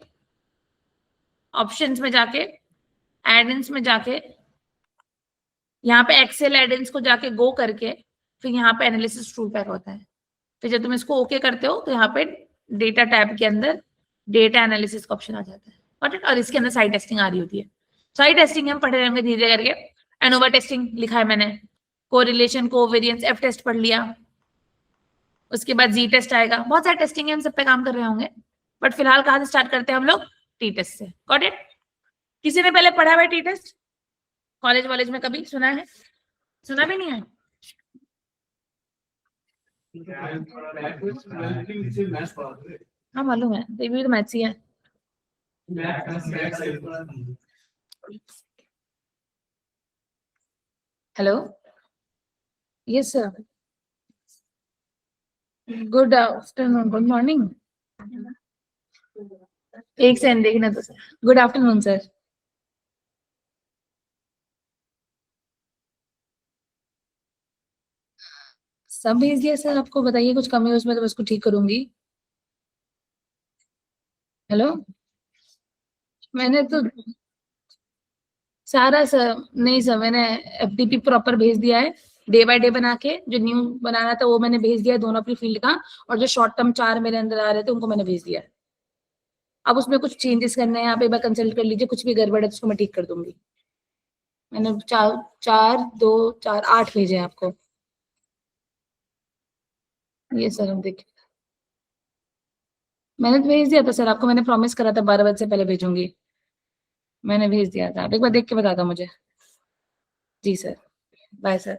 ऑप्शंस में जाके, एड-इन्स में जाके, यहाँ पे एक्सेल एड-इन्स को जाके गो करके, फिर यहाँ पे एनालिसिस टूल पैक होता है, फिर जब तुम इसको ओके करते हो तो यहाँ पे डेटा टैब के अंदर डेटा एनालिसिस का ऑप्शन आ जाता है, और इसके अंदर साइड टेस्टिंग आ रही होती है। साइड टेस्टिंग हम पढ़ रहे होंगे धीरे करके। एनोवा टेस्टिंग लिखा है मैंने, कोरिलेशन, कोवेरिएंस, एफ टेस्ट पढ़ लिया, उसके बाद जी टेस्ट आएगा, बहुत सारे टेस्टिंग है, हम सब पे काम कर रहे होंगे, बट फिलहाल कहाँ से स्टार्ट करते हैं हम लोग? टी टेस्ट से, गॉट इट। किसी ने पहले पढ़ा हुआ टी टेस्ट कॉलेज में कभी सुना है? सुना भी नहीं है? हाँ मालूम है, तो भी तो मैथ्स ही है। Hello, yes sir, good afternoon, good morning, एक सेकंड देखना तो सर, गुड आफ्टरनून सर। सब भेज दिया सर आपको, बताइए कुछ कमी है उसमें तो उसको ठीक करूंगी। हेलो, मैंने तो सारा सर, नहीं सर मैंने एफटीपी प्रॉपर भेज दिया है, डे बाय डे बना के, जो न्यू बनाना था वो मैंने भेज दिया है दोनों अपनी फील्ड का, और जो शॉर्ट टर्म 4 मेरे अंदर आ रहे थे उनको मैंने भेज दिया है। अब उसमें कुछ चेंजेस करने हैं, आप एक बार कंसल्ट कर लीजिए, कुछ भी गड़बड़ है तो उसको मैं ठीक कर दूंगी। मैंने 4 2 4 8 भेजे हैं आपको। ये सर हम देखिए, मैंने तो भेज दिया था सर आपको, मैंने प्रॉमिस करा था 12 बजे से पहले भेजूंगी, मैंने भेज दिया था, आप एक बार देख के बता दो मुझे। जी सर, बाय सर।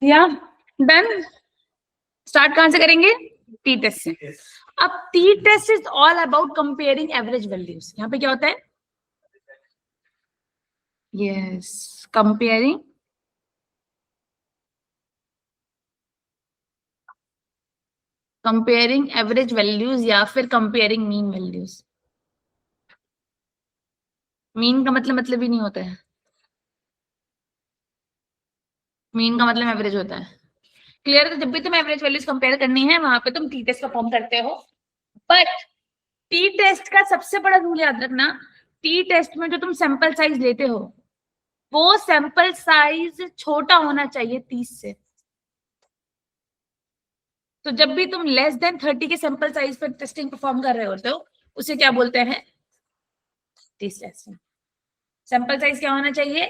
या डन। स्टार्ट कहां से करेंगे? टी टेस्ट से। अब t test is all about comparing average values. यहाँ पे क्या होता है? यस, कंपेयरिंग एवरेज वैल्यूज या फिर कंपेयरिंग मीन वैल्यूज। मीन का मतलब ही नहीं होता है, मीन का मतलब एवरेज होता है। क्लियर है? तो जब भी तुम एवरेज वैल्यूज कंपेयर करनी है वहां पे तुम टी टेस्ट परफॉर्म करते हो। बट टी टेस्ट का सबसे बड़ा रूल याद रखना, टी टेस्ट में जो तुम सैंपल साइज लेते हो वो सैंपल साइज छोटा होना चाहिए 30 से। तो जब भी तुम लेस देन 30 के सैंपल साइज पर टेस्टिंग परफॉर्म कर रहे होते हो उसे क्या बोलते हैं? Test testing. सैंपल साइज क्या होना चाहिए?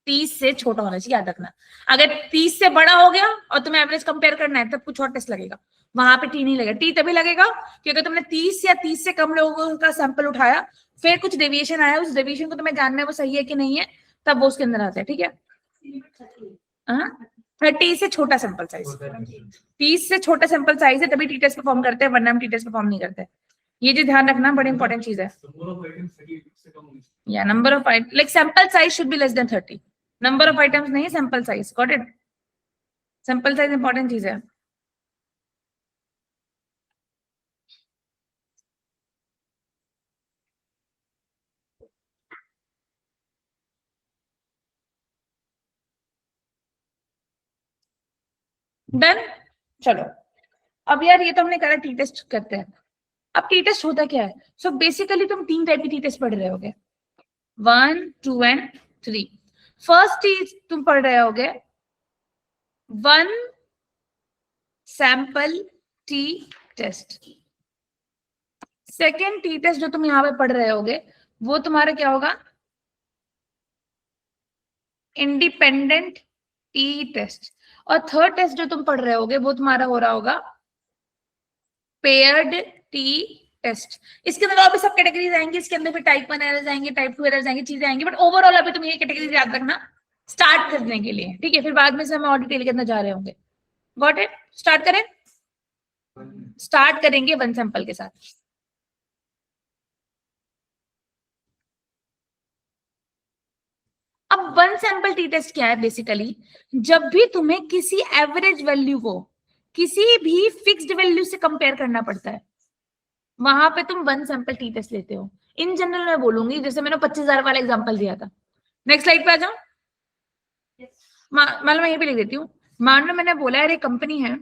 30 से छोटा होना चाहिए, याद रखना। अगर 30 से बड़ा हो गया और तुम्हें एवरेज कंपेयर करना है तब कुछ और टेस्ट लगेगा, वहां पे टी नहीं लगेगा। टी तभी लगेगा कि अगर तुमने 30 या 30 से कम लोगों का सैंपल उठाया, फिर कुछ डेविएशन आया, उस डेविएशन को तुम्हें जानना है वो सही है कि नहीं है, तब वो उसके अंदर आता है। ठीक है? 30 से छोटा सैंपल साइज, 30 से छोटा सैंपल साइज है तभी टी टेस्ट परफॉर्म करते हैं, वरना हम टी टेस्ट परफॉर्म नहीं करते। ये जो ध्यान रखना बड़ी इंपॉर्टेंट चीज है। या number of like sample size should be less than 30। Number of items नहीं, sample size. Got it? Sample size important चीज है। डन। चलो, अब यार ये तो हमने करा टी टेस्ट करते हैं। अब टी टेस्ट होता क्या है? सो बेसिकली तुम 3 टाइप की टी टेस्ट पढ़ रहे होगे, 1 2 एंड 3। फर्स्ट चीज तुम पढ़ रहे होगे 1 sample t test. Second t test जो तुम यहाँ पे पढ़ रहे होगे वो तुम्हारा क्या होगा? Independent t test. और थर्ड टेस्ट जो तुम पढ़ रहे होगे वो तुम्हारा हो रहा होगा पेयर्ड टी टेस्ट। इसके अंदर और भी सब कैटेगरीज आएंगी, इसके अंदर भी टाइप 1 एरर्स आएंगे, टाइप 2 एरर्स आएंगे, चीजें आएंगी, बट ओवरऑल अभी तुम ये कैटेगरीज याद रखना स्टार्ट करने के लिए। ठीक है? फिर बाद में से हम और डिटेल के अंदर जा रहे होंगे। Got it? स्टार्ट करें? स्टार्ट करेंगे 1 सैंपल के साथ। अब 1 सैंपल टी टेस्ट क्या है? बेसिकली जब भी तुम्हें किसी एवरेज वैल्यू को किसी भी फिक्स्ड वैल्यू से कंपेयर करना पड़ता है वहां पे तुम 1 सैंपल टी टेस्ट लेते हो। इन जनरल मैं बोलूंगी, जैसे मैंने 25,000 वाला एग्जांपल दिया था। नेक्स्ट स्लाइड पे आ जाओ। मतलब मैं यहीं पे लिख देती हूँ। मान लो मैंने बोला यार एक कंपनी है,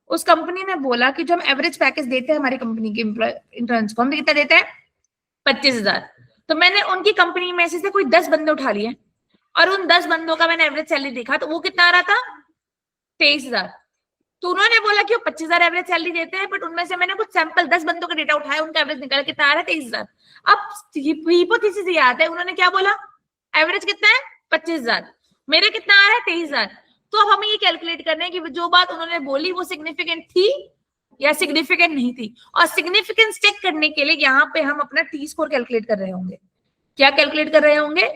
उस कंपनी ने बोला कि जो हम एवरेज पैकेज देते हैं हमारी कंपनी के इंटर्न्स को, हम कितना देते हैं? 25,000। तो मैंने उनकी कंपनी में से कोई 10 बंदे उठा लिए और उन 10 बंदों का मैंने एवरेज सैलरी देखा तो वो कितना आ रहा था? 23,000। तो उन्होंने बोला कि वो 25,000 एवरेज सैलरी देते हैं, बट उनमें से मैंने कुछ सैंपल 10 बंदों का डेटा उठाया, उनका एवरेज निकाला, कितना आ रहा है? 23,000। अब हिपोथेसिस ये आता है, उन्होंने क्या बोला? एवरेज कितना है? 25,000। मेरे कितना आ रहा है? 23,000। तो अब हमें ये कैलकुलेट करना है कि जो बात उन्होंने बोली वो सिग्निफिकेंट थी या सिग्निफिकेंट नहीं थी। और सिग्निफिकेंस चेक करने के लिए यहाँ पे हम अपना टी स्कोर कैलकुलेट कर रहे होंगे। क्या कैलकुलेट कर रहे होंगे?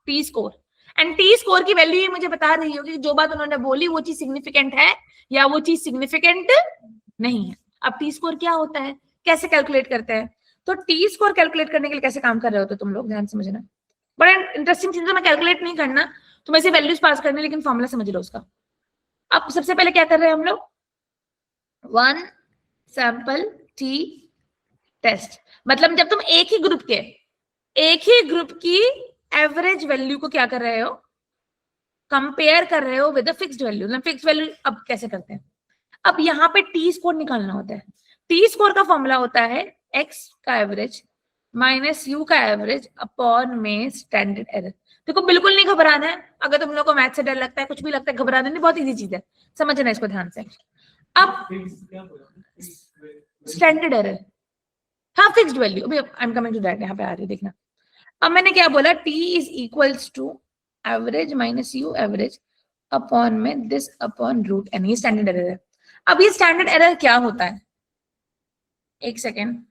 T score. And T score की वैल्यू ये मुझे बता रही होगी कि जो बात उन्होंने बोली वो चीज सिग्निफिकेंट है या वो चीज सिग्निफिकेंट नहीं है। अब टी स्कोर क्या होता है, कैसे कैलकुलेट करते हैं? तो टी स्कोर कैलकुलेट करने के लिए कैसे काम कर रहे होते तुम लोग, ध्यान समझना। बड़ा इंटरेस्टिंग चीज है, मैं कैलकुलेट नहीं करना, तुम ऐसे वैल्यूज पास करने, लेकिन फॉर्मूला समझ लो उसका। अब सबसे पहले क्या कर रहे हैं हम लोग? 1 सैंपल टी टेस्ट। मतलब जब तुम एक ही ग्रुप की एवरेज वैल्यू को क्या कर रहे हो? कंपेयर कर रहे हो with fixed value. Fixed value अब कैसे करते हैं, अब यहाँ पे टी स्कोर निकालना होता है। टी स्कोर का फॉर्मूला होता है एक्स का एवरेज माइनस यू का एवरेज अपॉन में स्टैंडर्ड एरर। देखो बिल्कुल नहीं घबराना है, अगर तुम लोग को मैथ से डर लगता है, कुछ भी लगता है, घबराना नहीं, बहुत इजी चीज है, समझना इसको ध्यान से। अब स्टैंडर्ड एरर, हाँ फिक्स्ड वैल्यू, अभी I am coming to that, यहाँ पे आ रही है देखना। अब मैंने क्या बोला, t is equals to average minus u average upon में दिस अपॉन रूट एन, ये स्टैंडर्ड एरर है। अब ये स्टैंडर्ड एरर क्या होता है, एक सेकेंड,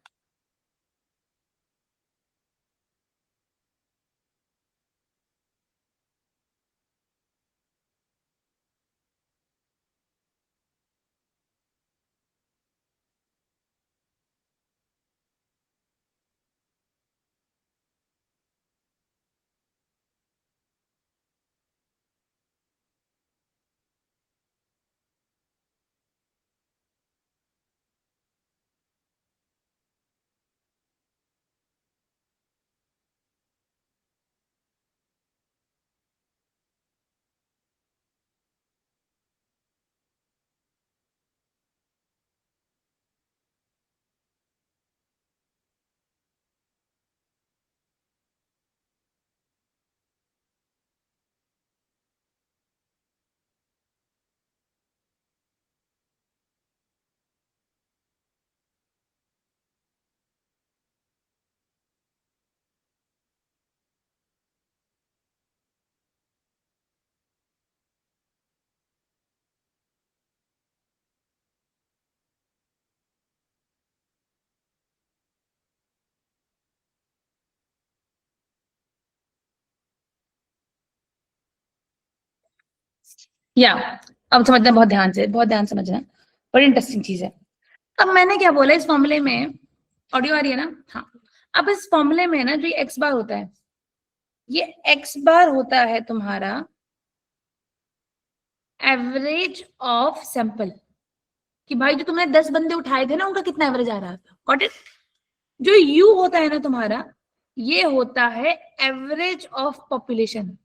या अब समझना बहुत ध्यान से, बहुत ध्यान समझना, बड़ी इंटरेस्टिंग चीज है। अब मैंने क्या बोला, इस फॉर्मूले में, ऑडियो आ रही है ना, हाँ, अब इस फॉर्मूले में ना जो एक्स बार होता है, ये एक्स बार होता है तुम्हारा एवरेज ऑफ सैंपल, कि भाई जो तुमने 10 बंदे उठाए थे ना, उनका कितना एवरेज आ रहा था, गॉट इट। जो यू होता है ना तुम्हारा, ये होता है एवरेज ऑफ पॉपुलेशन,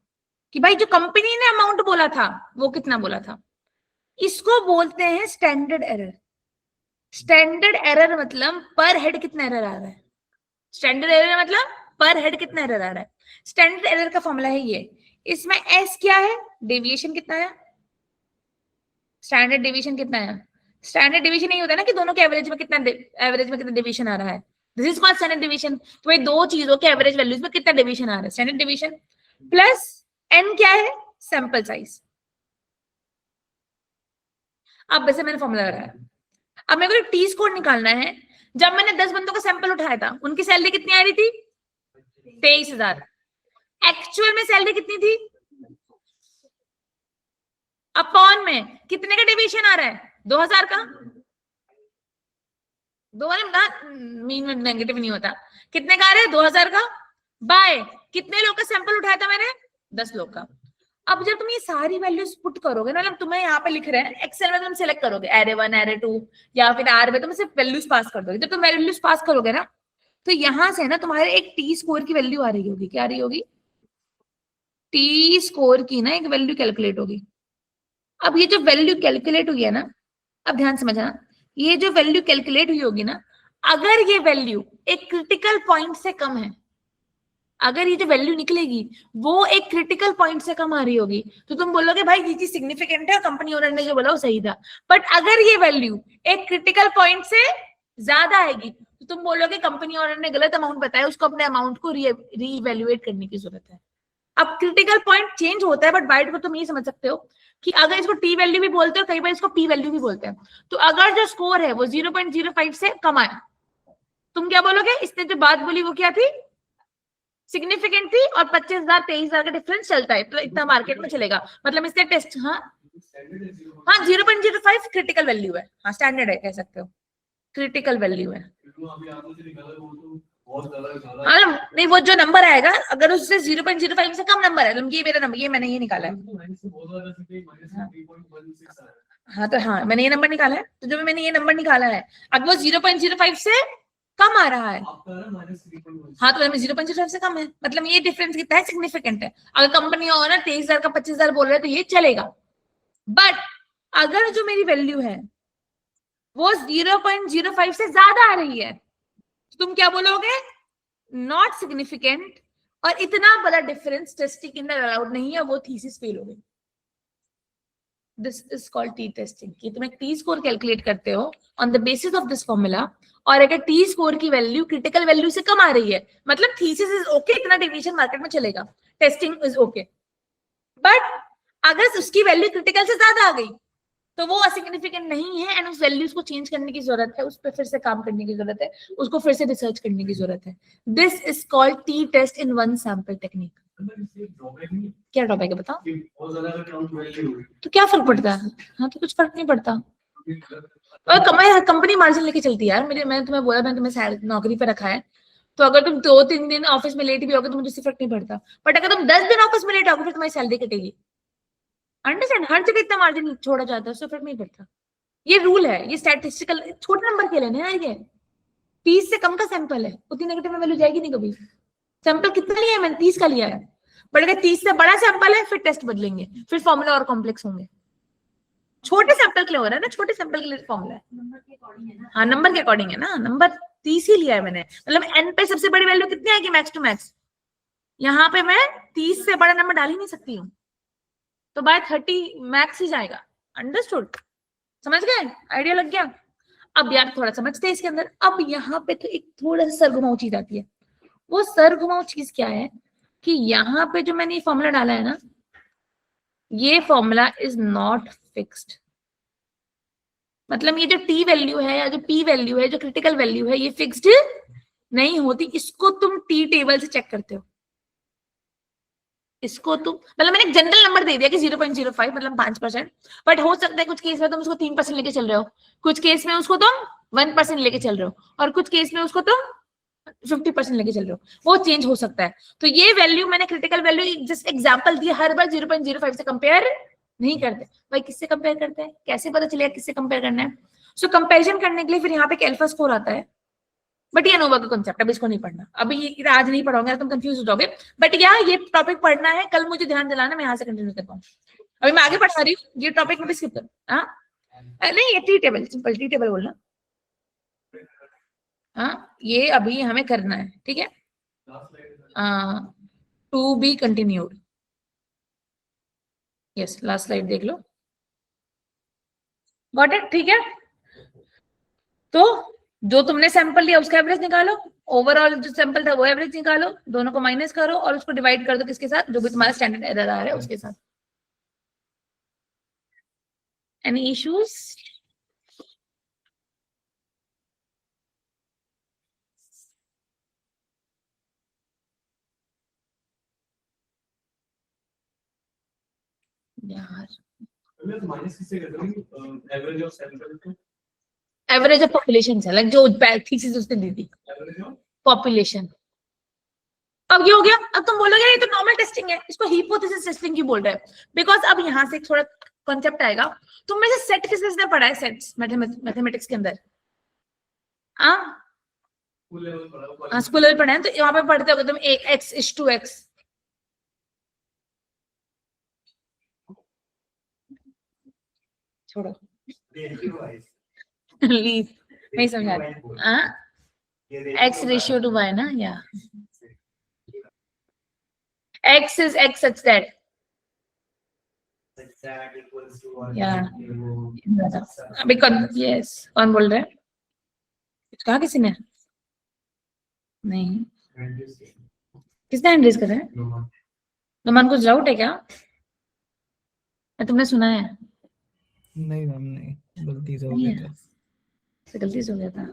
कि भाई जो कंपनी ने अमाउंट बोला था वो कितना बोला था। इसको बोलते हैं स्टैंडर्ड एरर। स्टैंडर्ड एरर मतलब पर हेड कितना एरर आ रहा है, स्टैंडर्ड एरर मतलब पर हेड कितना एरर आ रहा है। स्टैंडर्ड एरर का फॉर्मूला है ये, इसमें एस क्या है, डेविएशन कितना है, स्टैंडर्ड डेविएशन कितना है। स्टैंडर्ड डेविएशन नहीं होता ना कि दोनों के एवरेज में कितना डेविएशन आ रहा है, this is called standard deviation. तो भाई दो चीजों के एवरेज वैल्यूज में कितना डेविएशन आ रहा है, स्टैंडर्ड डेविएशन, प्लस एन क्या है, सैंपल साइज। अब वैसे मैंने फॉर्मूला लगाया, अब मेरे को टी स्कोर निकालना है। जब मैंने 10 बंदों का सैंपल उठाया था, उनकी सैलरी कितनी आ रही थी, 23,000। एक्चुअल में सैलरी कितनी थी, अपॉन में कितने का डेविएशन आ रहा है, 2,000 का। दो मीन में नेगेटिव नहीं होता, कितने का आ रहा है, 2,000 का, बाय कितने लोग का सैंपल उठाया था मैंने, 10 लोग का। अब जब तुम ये सारी वैल्यूज पुट करोगे ना, मतलब तुम्हें यहाँ पे लिख रहे हैं एक्सेल में, तुम सिलेक्ट करोगे एरे 1 एरे 2 या फिर आर में, तुम सिर्फ वैल्यूज पास कर दोगे। जब तुम वैल्यूज पास करोगे ना, तो यहां से ना तुम्हारे एक टी स्कोर की वैल्यू आ रही होगी, क्या आ रही होगी, टी स्कोर की ना एक वैल्यू कैलकुलेट होगी। अब ये जो वैल्यू कैलकुलेट हुई है ना, अब ध्यान समझना, ये जो वैल्यू कैलकुलेट हुई होगी ना, अगर ये वैल्यू एक क्रिटिकल पॉइंट से कम है, अगर ये जो वैल्यू निकलेगी वो एक क्रिटिकल पॉइंट से कम आ रही होगी, तो तुम बोलोगे भाई ये चीज सिग्निफिकेंट है, कंपनी ओनर ने जो बोला वो सही था। बट अगर ये वैल्यू एक क्रिटिकल पॉइंट से ज्यादा आएगी, तो तुम बोलोगे कंपनी ओनर ने गलत अमाउंट बताया, उसको अपने अमाउंट को रीइवैल्यूएट करने की जरूरत है। अब क्रिटिकल पॉइंट चेंज होता है, बट बाइट को तुम ये समझ सकते हो कि अगर इसको टी वैल्यू भी बोलते हो, कई बार इसको पी वैल्यू भी बोलते हैं। तो अगर जो स्कोर है वो 0.05 से कम आए, तुम क्या बोलोगे, इसने जो बात बोली वो क्या थी, सिग्निफिकेंट थी, और 25,000 23,000 का डिफरेंस चलता है, तो इतना मार्केट में चलेगा, मतलब इससे टेस्ट, हाँ हाँ 0.05 क्रिटिकल वैल्यू है, हाँ स्टैंडर्ड है, कह सकते हो क्रिटिकल वैल्यू है। नहीं, वो जो नंबर आएगा अगर उससे 0.05 से कम नंबर है, ये मेरा नंबर, ये मैंने ये निकाला है, हाँ तो हाँ मैंने ये नंबर निकाला है, तो जो मैंने ये नंबर निकाला है, अगर वो 0.05 से कम आ रहा है। हाँ तो 0.05 से कम है, मतलब ये डिफरेंस कितना है, सिग्निफिकेंट है। अगर कंपनी ओनर 23,000 का 25,000 बोल रहे हैं तो ये चलेगा, बट अगर जो मेरी वैल्यू है वो 0.05 से ज्यादा आ रही है तो तुम क्या बोलोगे, नॉट सिग्निफिकेंट, और इतना बड़ा डिफरेंस टेस्टिंग के अंदर अलाउड नहीं है, वो थीसिस फेल हो गई। This is called T testing, कि तुम एक टी स्कोर कैलकुलेट करते हो on the basis of this formula, और अगर टी स्कोर की वैल्यू क्रिटिकल वैल्यू से कम आ रही है, मतलब थीसिस इज ओके, इतना डेविएशन मार्केट में चलेगा, टेस्टिंग इज ओके, बट अगर उसकी वैल्यू क्रिटिकल से ज्यादा आ गई तो वो असिग्निफिकेंट नहीं है, एंड उस वैल्यूज को चेंज करने की जरूरत है, उस पर फिर से काम करने की जरूरत है, उसको फिर से रिसर्च करने की जरूरत है। This is called t test in one sample technique. क्या ड्रॉबैक है बताओ? तो क्या फर्क पड़ता है? हाँ तो कुछ फर्क नहीं पड़ता, और कमाई कंपनी मार्जिन लेके चलती है यार। मैंने तुम्हें बोला, मैंने तुम्हें नौकरी पे रखा है, तो अगर तुम 2-3 दिन ऑफिस में लेट भी होगे तो मुझे इससे फर्क नहीं पड़ता, बट अगर तुम 10 दिन ऑफिस में लेट आओगे फिर तुम्हारी सैलरी कटेगी। अंडरस्टैंड? हर जगह इतना मार्जिन छोड़ा जाता है, उससे फर्क नहीं पड़ता। ये रूल है, ये स्टैटिस्टिकल, छोटे नंबर के लेने यार, ये 30 से कम का सैंपल है, उतनी नेगेटिव में वैल्यू जाएगी नहीं कभी। सैंपल कितना लिया है मैंने? 30 का लिया है, बट अगर 30 से बड़ा सैंपल है फिर टेस्ट बदलेंगे, फिर फॉर्मूला और कॉम्प्लेक्स होंगे। छोटे सैंपल के लिए हो रहा है ना, छोटे सैंपल के लिए फॉर्मूला है। हाँ नंबर के अकॉर्डिंग है ना, नंबर 30 ही लिया है मैंने, मतलब एन पे सबसे बड़ी वैल्यू कितनी आएगी मैक्स टू मैक्स, यहाँ पे मैं 30 से बड़ा नंबर डाल ही नहीं सकती हूँ, तो बाय 30 मैक्स ही जाएगा। अंडरस्टूड? समझ गए? आइडिया लग गया? अब यार थोड़ा समझते हैं इसके अंदर। अब यहाँ पे तो एक थोड़ा सा सरगुमाऊ चीज आती है। वो सरगुमाऊ चीज क्या है कि यहाँ पे जो मैंने ये फॉर्मूला डाला है ना, ये फॉर्मूला इज नॉट फिक्स्ड, मतलब ये जो टी वैल्यू है या जो पी वैल्यू है, जो क्रिटिकल वैल्यू है, ये फिक्स्ड नहीं होती। इसको तुम टी टेबल से चेक करते हो, इसको तुम, मतलब मैंने एक जनरल नंबर दे दिया कि 0.05 मतलब 5%, बट हो सकता है कुछ केस में तुम उसको 3% लेके चल रहे हो, कुछ केस में उसको तुम 1% लेके चल रहे हो, और कुछ केस में उसको तुम 50% लेके चल रहे हो, वो चेंज हो सकता है। तो ये वैल्यू मैंने क्रिटिकल वैल्यू जस्ट एग्जांपल दी, हर बार 0.05 से कंपेयर नहीं करते भाई। किससे कंपेयर करते हैं, कैसे पता चलेगा किससे कंपेयर करना है? सो कंपेरिजन करने के लिए फिर यहाँ पे एक अल्फा स्कोर आता है, बट ये अनोवा का कॉन्सेप्ट, अभी इसको नहीं पढ़ना, अभी ये आज नहीं पढ़ोगे तुम कंफ्यूज हो जाओगे, बट ये टॉपिक पढ़ना है, कल मुझे ध्यान दिलाना, मैं यहाँ से कंटिन्यू कर पाऊँ। अभी मैं आगे पढ़ा रही हूँ, ये टॉपिक में भी स्किप करो। हाँ नहीं, ये t table, simple t table बोलना। हाँ ये अभी हमें करना है, ठीक है। To be continued, yes last slide देख लो, गॉट इट? ठीक है, तो जो तुमने सैंपल लिया उसका एवरेज निकालो, ओवरऑल जो सैंपल था वो एवरेज निकालो, दोनों को माइनस करो और उसको डिवाइड कर दो किसके साथ, जो भी तुम्हारा स्टैंडर्ड एरर आ रहा है उसके साथ। Any issues? यार एवरेज ऑफ पॉपुलेशन से, लाइक जो थीसिस उसने दी थी, पॉपुलेशन। अब ये हो गया। अब तुम बोलोगे ये तो नॉर्मल टेस्टिंग है, इसको हाइपोथेसिस टेस्टिंग क्यों बोल रहे हैं? बिकॉज अब यहाँ से थोड़ा कॉन्सेप्ट आएगा। तुम में से सेट किसने पढ़ा है, सेट्स मैथमेटिक्स के अंदर? स्कूल लेवल पढ़ा है, तो यहाँ पे पढ़ते होगे तुम x is to x, छोड़ो लीव, नहीं समझा रही। x रेशियो टू y ना, या x is x such that, या अभी कौन, यस कौन बोल रहे हैं? कुछ कहा किसी ने? नहीं, किसने हैंड रेज करा है? नमन कुछ डाउट है क्या? तुमने सुना है? नहीं मैम नहीं, गलती से हो गया था। गलती से हो गया था,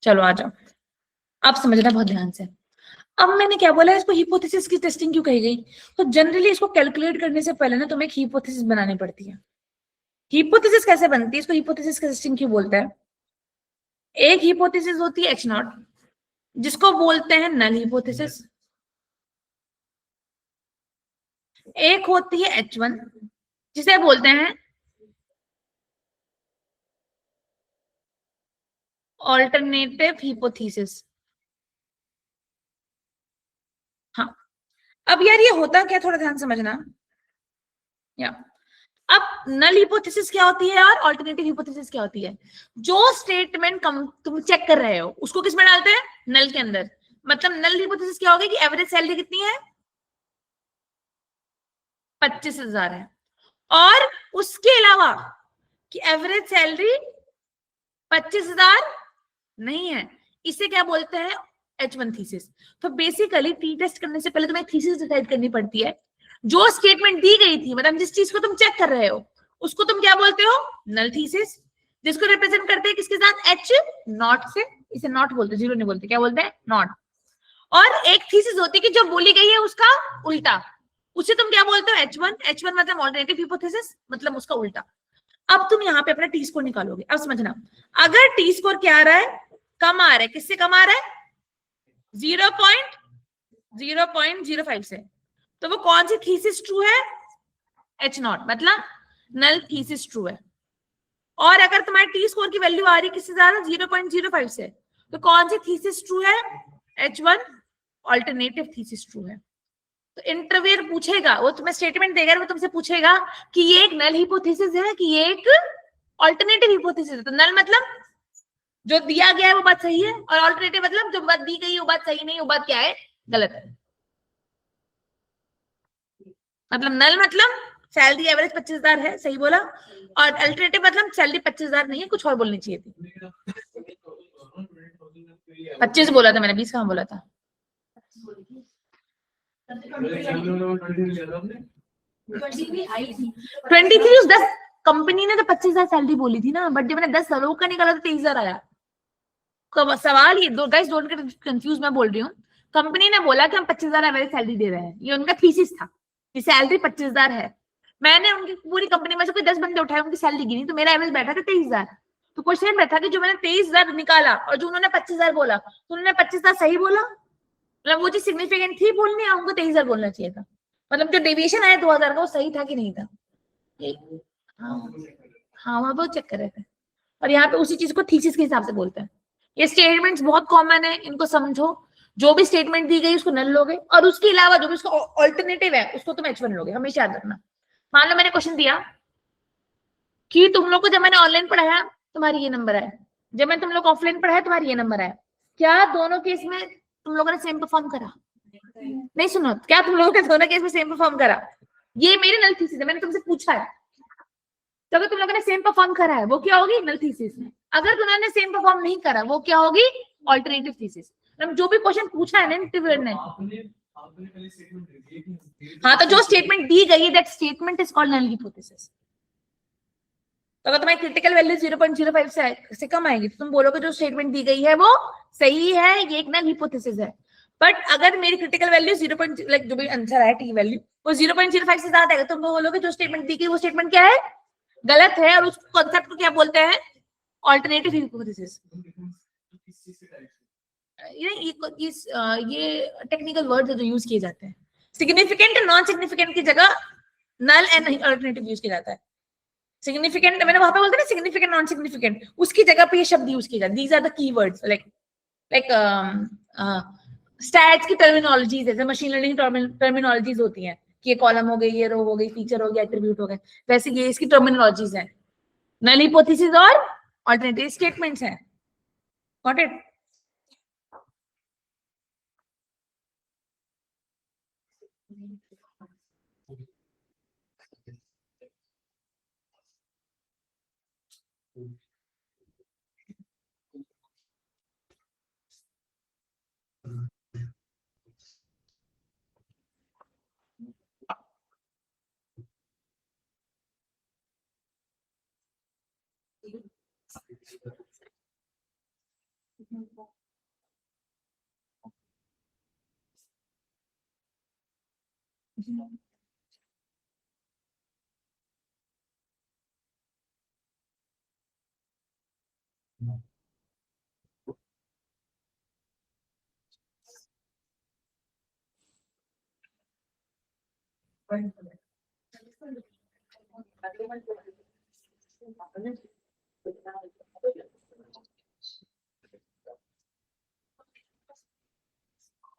चलो आ जाओ, आप समझना बहुत ध्यान से। अब मैंने क्या बोला, इसको हिपोथेसिस की टेस्टिंग क्यों कही गई? तो जनरली इसको कैलकुलेट करने से पहले ना तुम्हें एक हिपोथेसिस बनानी पड़ती है। हिपोथेसिस कैसे बनती है, इसको हिपोथेसिस की टेस्टिंग क्यों बोलते हैं? एक हिपोथेसिस होती है एच नॉट, जिसको बोलते हैं नल हिपोथेसिस। एक होती है H1, जिसे बोलते हैं ऑल्टरनेटिव हिपोथेसिस। हाँ, अब यार ये होता क्या, थोड़ा ध्यान समझना। या अब नल हिपोथेसिस क्या होती है और ऑल्टरनेटिव हिपोथेसिस क्या होती है? जो स्टेटमेंट तुम चेक कर रहे हो उसको किस में डालते हैं? नल के अंदर। मतलब नल हिपोथेसिस क्या होगी कि एवरेज सैलरी कितनी है? 25,000 है। और उसके अलावा कि एवरेज सैलरी 25,000 नहीं है, इसे क्या बोलते हैं? H1 thesis. तो बेसिकली टी टेस्ट करने से पहले तुम्हें थीसिस डिसाइड करनी पड़ती है। जो स्टेटमेंट दी गई थी, मतलब जिस चीज को तुम चेक कर रहे हो, उसको तुम क्या बोलते हो? नल थीसिस। जिसको रिप्रेजेंट करते हैं किसके साथ? H नॉट से। इसे नॉट बोलते, जीरो नहीं बोलते, क्या बोलते हैं? नॉट। और एक थीसिस होती है कि जो बोली गई है उसका उल्टा, उसे तुम क्या बोलते हो? H1। H1 मतलब ऑल्टरनेटिव हिपोथेसिस, मतलब उसका उल्टा। अब तुम यहाँ पे अपना टी स्कोर निकालोगे। अब समझना, अगर टी स्कोर क्या आ रहा है? कम आ रहा है। किससे कम आ रहा है? 0.05 से। तो वो कौन सी थीसिस ट्रू है? H नॉट, मतलब नल थीसिस ट्रू है। और अगर तुम्हारे टी स्कोर की वैल्यू आ रही है किससे ज्यादा? 0.05 से, तो कौन सी थीसिस ट्रू है? H1 ऑल्टरनेटिव थीसिस ट्रू है। तो इंटरव्यूअर पूछेगा, वो तुम्हें स्टेटमेंट देगा, वो तुमसे पूछेगा कि ये एक नल हिपोथेसिस है कि ये एक ऑल्टरनेटिव हिपोथेसिस है। तो नल मतलब जो दिया गया है वो बात सही है, और ऑल्टरनेटिव मतलब जो बात दी गई है वो बात सही नहीं, वो बात क्या है? गलत है। मतलब नल मतलब सैलरी एवरेज 25,000 है, सही बोला। और अल्टरनेटिव मतलब सैलरी 25,000 नहीं है, कुछ और बोलनी चाहिए थी। 25 बोला था मैंने, 20 कहाँ बोला था? 23 उस 10 कंपनी ने तो 25,000 सैलरी बोली थी ना, बट जब मैंने 10 लोग का निकाला तो 23,000 आया। तो सवाल ये दो गाइस, डोंट गेट कंफ्यूज, मैं बोल रही हूँ कंपनी ने बोला कि हम 25,000 एवरेज सैलरी दे रहे हैं, ये उनका थीसिस था कि सैलरी 25,000 है। मैंने उनकी पूरी कंपनी में से कोई 10 बंदे उठाए, उनकी सैलरी गिनी, तो मेरा एवरेज बैठा था 23,000। तो क्वेश्चन बैठा कि जो मैंने 23,000 निकाला और जो उन्होंने 25,000 बोला, तो उन्होंने 25,000 सही बोला, मतलब वो चीज सिग्निफिकेंट थी बोलनी, उनको 23,000 बोलना चाहिए था। मतलब जो डेविएशन आया 2,000 का, वो सही था कि नहीं था? हाँ, हाँ, वहां पर चेक कर रहे थे। और यहाँ पे उसी चीज को थीसिस के हिसाब से बोलते हैं। ये स्टेटमेंट्स बहुत कॉमन है, इनको समझो। जो भी स्टेटमेंट दी गई उसको नल लोगे, और उसके अलावा जो भी उसका ऑल्टरनेटिव है उसको तुम H1 लोगे, हमेशा याद रखना। मान लो मैंने क्वेश्चन दिया कि तुम लोग को जब मैंने ऑनलाइन पढ़ाया तुम्हारी ये नंबर आया, जब मैंने तुम लोग ऑफलाइन पढ़ाया तुम्हारी ये नंबर आया, क्या दोनों केस में तुम लोगों ने सेम परफॉर्म करा? नहीं, सुनो, क्या तुम लोगों ने दोनों केस में सेम परफॉर्म करा? ये मेरी नल थीसिस है, मैंने तुमसे पूछा है। तो अगर तुम लोगों ने सेम परफॉर्म करा है वो क्या होगी? नल थीसिस। अगर तुमने सेम परफॉर्म नहीं करा वो क्या होगी? Alternative thesis. जो भी क्वेश्चन पूछा है ना इंटरव्यूअर ने, हाँ, तो जो स्टेटमेंट दी गई है that statement is called null hypothesis. तो अगर तुम्हारी क्रिटिकल वैल्यू 0.05 से कम आएगी तो तुम बोलोगे जो स्टेटमेंट दी गई है वो सही है, ये एक नल हिपोथेसिस है। बट अगर मेरी क्रिटिकल वैल्यू 0. लाइक जो भी आंसर है टी वैल्यू वो 0.05 से ज्यादा है, तो तुम बोलोगे जो स्टेटमेंट दी गई वो स्टेटमेंट क्या है? गलत है। और उस कॉन्सेप्ट को क्या बोलते हैं? Alternative hypothesis. ये टेक्निकल वर्ड है जो यूज किए जाते हैं। सिग्निफिकेंट और नॉन सिग्निफिकेंट की जगह नल एंड अल्टरनेटिव यूज किया जाता है। सिग्निफिकेंट मैंने वहां पे बोलते ना, सिग्निफिकेंट नॉन सिग्निफिकेंट, उसकी जगह पे ये शब्द यूज किए जाते हैं। These are the keywords, like stats की टर्मिनोलॉजीज, जैसे मशीन लर्निंग टर्मिनोलॉजीज होती हैं कि ये कॉलम हो गई, ये रो हो गई, फीचर हो गया, एट्रीब्यूट हो गए, वैसे ये इसकी टर्मिनोलॉजीज हैं। नल हिपोथेसिस और ऑल्टरनेटिव स्टेटमेंट्स हैं। Got it?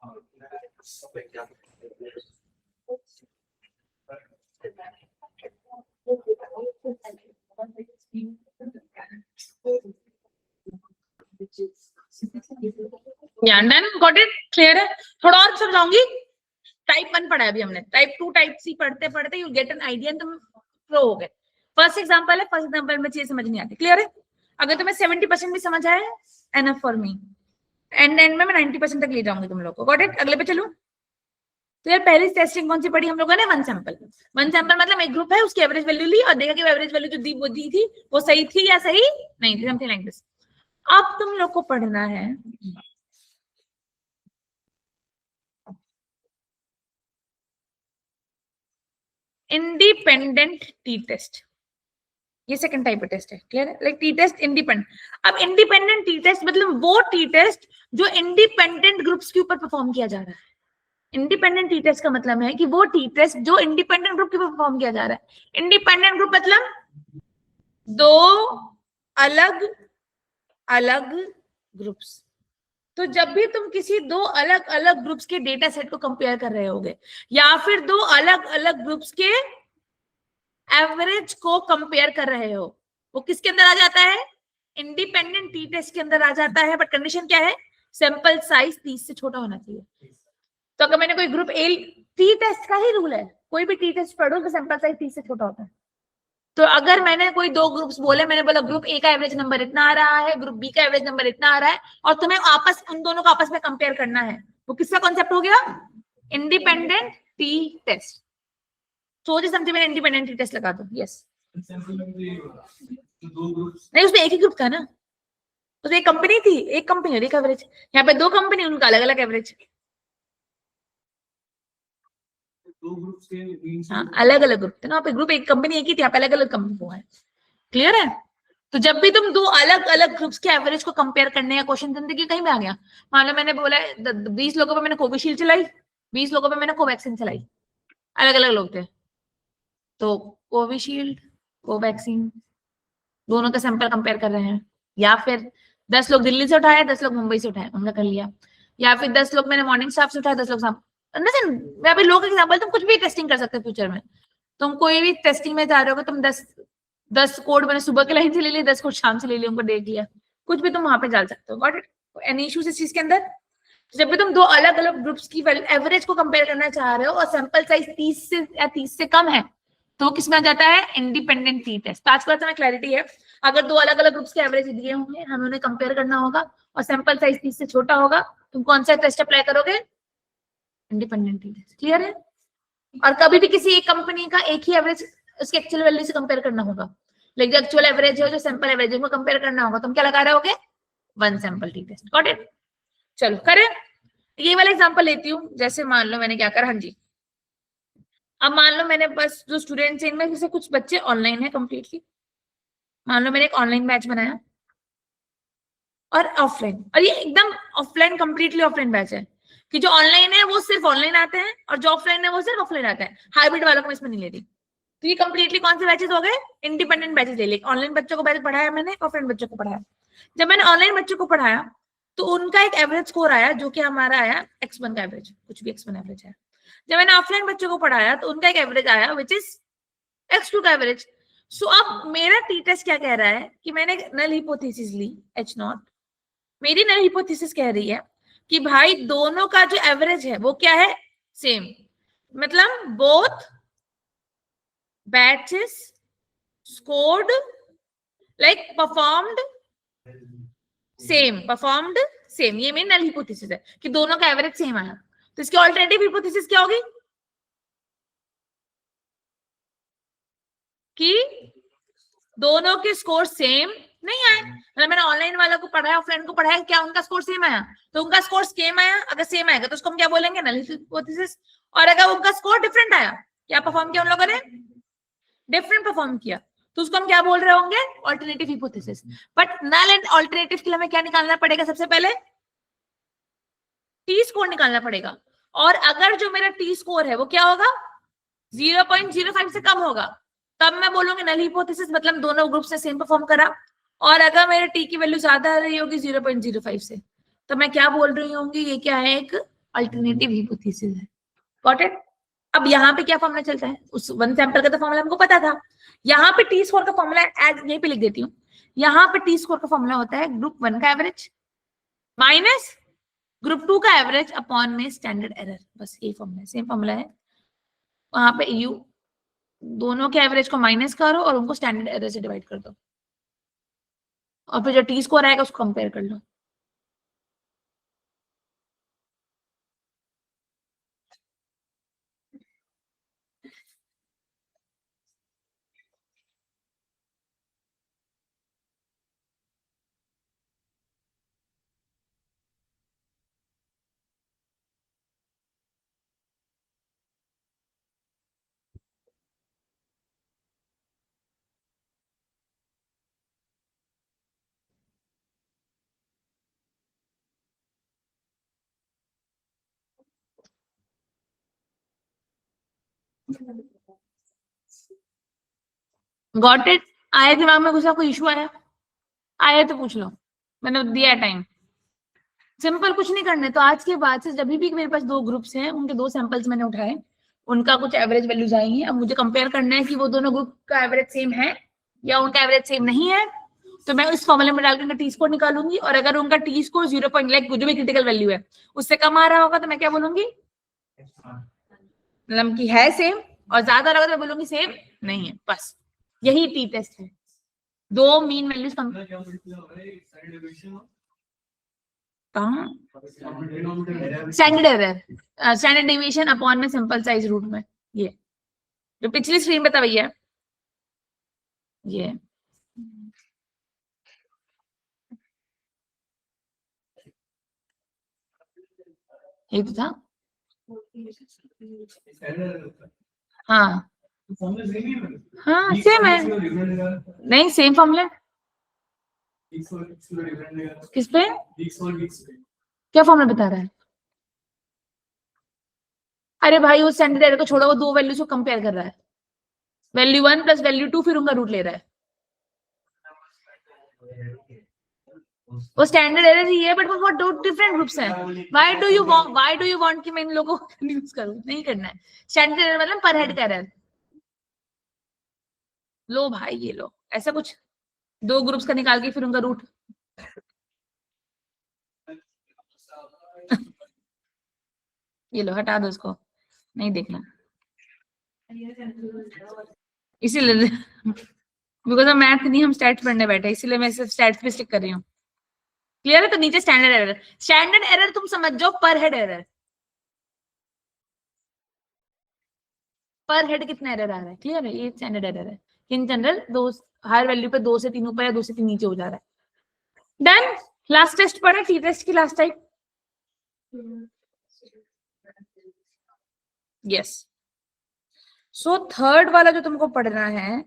Done, got it, clear है? थोड़ा और समझाऊंगी। टाइप 1 पढ़ा है अभी हमने, टाइप 2 टाइप सी पढ़ते पढ़ते यू गेट एन आइडिया, तुम फ्लो हो गए। फर्स्ट एग्जांपल है, फर्स्ट एग्जांपल में चीजें समझ नहीं आती, क्लियर है? अगर तुम्हें 70% भी समझ आए, एनफ फॉर मी। एंड में मैं 90% तक ले जाऊंगी तुम लोग को, गॉट इट? अगले पे चलो। तो यार पहली टेस्टिंग कौन सी पढ़ी हम लोगों ने? One sample. वन सैंपल मतलब एक ग्रुप है, उसकी एवरेज वैल्यू ली और देखा कि एवरेज वैल्यू जो दी वो दी थी वो सही थी या सही नहीं थी, समथिंग लाइक दिस। अब तुम लोग को पढ़ना है इंडिपेंडेंट टी टेस्ट। ये सेकंड टाइप का टेस्ट है, क्लियर है? Like t test independent. अब इंडिपेंडेंट टी टेस्ट मतलब वो टी टेस्ट जो इंडिपेंडेंट ग्रुप्स के ऊपर परफॉर्म किया जा रहा है। इंडिपेंडेंट टी टेस्ट का मतलब है कि वो टी टेस्ट जो इंडिपेंडेंट ग्रुप के ऊपर परफॉर्म किया जा रहा है। इंडिपेंडेंट ग्रुप मतलब दो अलग अलग ग्रुप्स। तो जब भी तुम किसी दो अलग अलग ग्रुप्स के डेटा सेट को कंपेयर कर रहे होगे या फिर दो अलग अलग ग्रुप्स के एवरेज को कंपेयर कर रहे हो, वो किसके अंदर आ जाता है? इंडिपेंडेंट टी टेस्ट के अंदर आ जाता है। बट कंडीशन क्या है? सैंपल साइज 30 से छोटा होना चाहिए। तो अगर मैंने कोई ग्रुप ए, टी टेस्ट का ही रूल है, कोई भी टी टेस्ट पढ़ो तो सैंपल साइज 30 से छोटा होता है। तो अगर मैंने कोई दो ग्रुप्स बोले, मैंने बोला ग्रुप ए का एवरेज नंबर इतना आ रहा है, ग्रुप बी का एवरेज नंबर इतना आ रहा है, और तुम्हें आपस उन दोनों को आपस में कंपेयर करना है, वो किसका कॉन्सेप्ट हो गया? Independent t test. सोचे समझे मैंने इंडिपेंडेंट टी टेस्ट लगा दो। यस, नहीं उसमें एक ही ग्रुप था ना, तो एक कंपनी थी, एक कंपनी और एक एवरेज। यहाँ पे दो कंपनी, उनका अलग अलग एवरेज। हाँ, अलग अलग ग्रुप थे ना, पे ग्रुप एक कंपनी एक ही थी, यहाँ पे अलग अलग कंपनी हुआ है, क्लियर है? तो जब भी तुम दो अलग अलग ग्रुप्स के एवरेज को कंपेयर करने का क्वेश्चन, जिंदगी कहीं में आ गया। मान लो मैंने बोला 20 लोगों पे मैंने कोविशील्ड चलाई, 20 लोगों पे मैंने कोवैक्सीन चलाई, अलग अलग लोग थे, तो कोविशील्ड कोवैक्सीन दोनों का सैंपल कंपेयर कर रहे हैं। या फिर 10 लोग दिल्ली से उठाए, 10 लोग मुंबई से उठाए, उनका कर लिया। या फिर 10 लोग मैंने मॉर्निंग स्टाफ से उठाए, 10 लोग मैं अभी लोग एग्जांपल, तुम कुछ भी टेस्टिंग कर सकते हो फ्यूचर में। तुम कोई भी टेस्टिंग में जा रहे हो, तुम 10 कोड मैंने सुबह के लाइन से ले लिए, 10 कोड शाम से ले लिए, उनको देख लिया, कुछ भी तुम वहां पे डाल सकते हो। Got it? एनी इश्यूज इस चीज के अंदर? जब भी तुम दो अलग अलग ग्रुप्स की एवरेज को कंपेयर करना चाह रहे हो और सैंपल साइज 30 से या 30 से कम है, तो किस में आ जाता है? Independent t test. आज का तुम्हें क्लैरिटी है? अगर दो अलग अलग ग्रुप्स के एवरेज दिए होंगे, हमें उन्हें कंपेयर करना होगा और सैंपल साइज 30 से छोटा होगा, तुम कौन सा टेस्ट अप्लाई करोगे? इंडिपेंडेंट टी टेस्ट, क्लियर है? और कभी भी किसी एक कंपनी का एक ही एवरेज उसके एक्चुअल वैल्यू से कंपेयर करना होगा, लेकिन जो एक्चुअल एवरेज है, जो सैंपल एवरेज है, वो कंपेयर करना होगा, तुम क्या लगा रहे होगे? One sample t test. Got it? चलो करें, ये वाला एग्जांपल लेती हूँ। जैसे मान लो मैंने क्या करा, हाँ जी, अब मान लो मैंने बस जो स्टूडेंट्स हैं इनमें से कुछ बच्चे ऑनलाइन है कंप्लीटली, मान लो मैंने एक ऑनलाइन बैच बनाया और ऑफलाइन, और ये एकदम ऑफलाइन, कंप्लीटली ऑफलाइन बैच है कि जो ऑनलाइन है वो सिर्फ ऑनलाइन आते हैं और जो ऑफलाइन है वो सिर्फ ऑफलाइन आते हैं। हाइब्रिड वालों को इसमें नहीं ले रही। तो ये कंप्लीटली कौन से बैचेस हो गए? इंडिपेंडेंट बैचेस ले लिए। ऑनलाइन बच्चों को बैच पढ़ाया मैंने, ऑफलाइन बच्चों को पढ़ाया। जब मैंने ऑनलाइन बच्चों को पढ़ाया तो उनका एक एवरेज स्कोर आया, जो कि हमारा आया X1 का एवरेज, कुछ भी X1 एवरेज है। जब मैंने ऑफलाइन बच्चों को पढ़ाया तो उनका एक एवरेज आया विच इज X2 का एवरेज। सो अब मेरा टी टेस्ट क्या कह रहा है कि मैंने नल हिपोथेसिस ली H0। मेरी नल हिपोथेसिस कह रही है कि भाई दोनों का जो एवरेज है वो क्या है? सेम। मतलब both batches scored like performed same. ये मेरी नल हिपोथेसिस है कि दोनों का एवरेज सेम आया। तो इसकी ऑल्टरनेटिव हिपोथेसिस क्या होगी? कि दोनों के स्कोर सेम नहीं आए। मतलब मैंने ऑनलाइन वाला को पढ़ाया, ऑफलाइन को पढ़ाया, क्या उनका स्कोर सेम आया? तो उनका स्कोर सेम आया। अगर सेम आएगा तो उसको हम क्या बोलेंगे? नल हिपोथेसिस। और अगर उनका स्कोर डिफरेंट आया, क्या परफॉर्म किया उन लोगों ने? डिफरेंट परफॉर्म किया, तो उसको हम क्या बोल रहे होंगे? Alternative hypothesis. But null and alternative के लिए हमें क्या निकालना पड़ेगा? सबसे पहले टी स्कोर निकालना पड़ेगा। और अगर जो मेरा टी स्कोर है वो क्या होगा? 0.05 से कम होगा, तब मैं बोलूंगी नल हिपोथेसिस, मतलब दोनों ग्रुप से सेम परफॉर्म करा। और अगर मेरे टी की वैल्यू ज्यादा रही होगी 0.05 से, तो मैं क्या बोल रही होंगी? ये क्या है? एक अल्टरनेटिव हाइपोथेसिस है। Got it? अब यहाँ पे क्या फॉर्मूला चलता है, उस वन सैंपल का तो फॉर्मूला हमको पता था। यहाँ पे टी स्कोर का फॉर्मूला एज यहीं पे लिख देती हूँ। यहाँ पे टी स्कोर का फॉर्मूला होता है ग्रुप 1 का एवरेज माइनस ग्रुप 2 का एवरेज अपॉन में स्टैंडर्ड एरर। बस यही फॉर्मूला है, सेम फॉर्मूला है। वहां पे यू दोनों के एवरेज को माइनस करो और उनको स्टैंडर्ड एरर से डिवाइड कर दो, और फिर जो टी स्कोर आएगा उसको कंपेयर कर लो। Got it? आया दिमाग में घुसा? कोई इशू आया तो पूछ लो, मैंने दिया टाइम। सिंपल, कुछ नहीं करने। तो आज के बाद से जब भी मेरे पास दो ग्रुप्स हैं, उनके दो सैंपल्स मैंने उठाए, उनका कुछ एवरेज वैल्यूज आई हैं। अब मुझे कंपेयर करना है कि वो दोनों ग्रुप का एवरेज सेम है या उनका एवरेज सेम नहीं है। तो मैं उस फॉर्मूले में डाल के उनका टी स्कोर निकालूंगी, और अगर उनका टी स्कोर 0 लाइक जो भी क्रिटिकल वैल्यू है उससे कम आ रहा होगा तो मैं क्या बोलूंगी, मतलब कि है सेम, और ज्यादा लगा तो मैं बोलूंगी सेम नहीं है। बस यही टी टेस्ट है, दो mean values standard error, standard deviation upon में सिंपल साइज रूट में। ये जो पिछली स्क्रीन पे था भैया, ये ये तो था। हाँ हाँ सेम है, नहीं सेम फॉर्मूला। किस पे? क्या फॉर्मूला बता रहा है? अरे भाई उस स्टैंडर्ड एरर को छोड़ो, वो दो वैल्यूज को कंपेयर कर रहा है, वैल्यू 1 प्लस वैल्यू 2, फिर उनका रूट ले रहा है। वो स्टैंडर्ड एरर ही है, बट वो दो डिफरेंट ग्रुप्स हैं। व्हाई डू यू वांट कि मैं इन लोगों को कंफ्यूज करूं? नहीं करना है। स्टैंडर्ड एरर मतलब पर हेड का एरर। लो भाई ये लो, ऐसा कुछ दो ग्रुप्स का निकाल के फिर उनका रूट ये लो, हटा दो इसको, नहीं देखना। इसीलिए बिकॉज हम मैथ नहीं, हम स्टैट्स पढ़ने बैठे, इसीलिए मैं सिर्फ स्टैट्स पे स्टिक कर रही हूँ। क्लियर है? तो नीचे स्टैंडर्ड एरर, स्टैंडर्ड एरर तुम समझ जाओ पर हेड एरर, पर हेड कितना एरर आ रहा है। क्लियर है? ये स्टैंडर्ड एरर है। इन जनरल दो हर वैल्यू पे 2 से 3 ऊपर या 2 से 3 नीचे हो जा रहा है। डन। लास्ट टेस्ट पढ़े, टी टेस्ट की last type. Yes, so third वाला जो तुमको पढ़ना है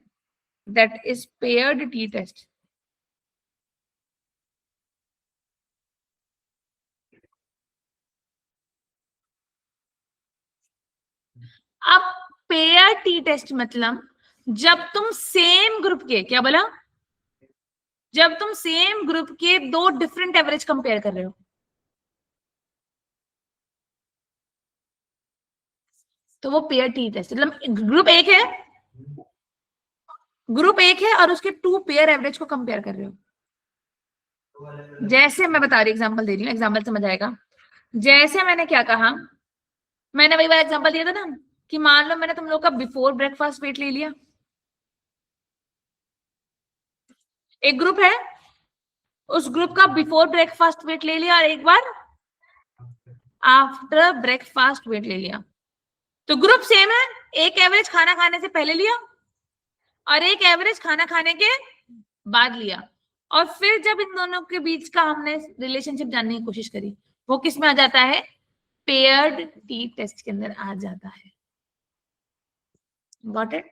that is paired t test. अब पेयर टी टेस्ट मतलब जब तुम सेम ग्रुप के, क्या बोला, जब तुम सेम ग्रुप के दो डिफरेंट एवरेज कंपेयर कर रहे हो, तो वो पेयर टी टेस्ट। मतलब ग्रुप एक है और उसके 2 पेयर एवरेज को कंपेयर कर रहे हो। जैसे मैं बता रही, एग्जांपल दे रही हूँ, एग्जांपल समझ आएगा। जैसे मैंने क्या कहा, मैंने वही वाला एग्जांपल दिया था ना कि मान लो मैंने तुम लोग का बिफोर ब्रेकफास्ट वेट ले लिया। एक ग्रुप है, उस ग्रुप का बिफोर ब्रेकफास्ट वेट ले लिया और एक बार आफ्टर ब्रेकफास्ट वेट ले लिया। तो ग्रुप सेम है, एक एवरेज खाना खाने से पहले लिया और एक एवरेज खाना खाने के बाद लिया। और फिर जब इन दोनों के बीच का हमने रिलेशनशिप जानने की कोशिश करी, वो किस में आ जाता है? पेयर्ड टी टेस्ट के अंदर आ जाता है। Got it?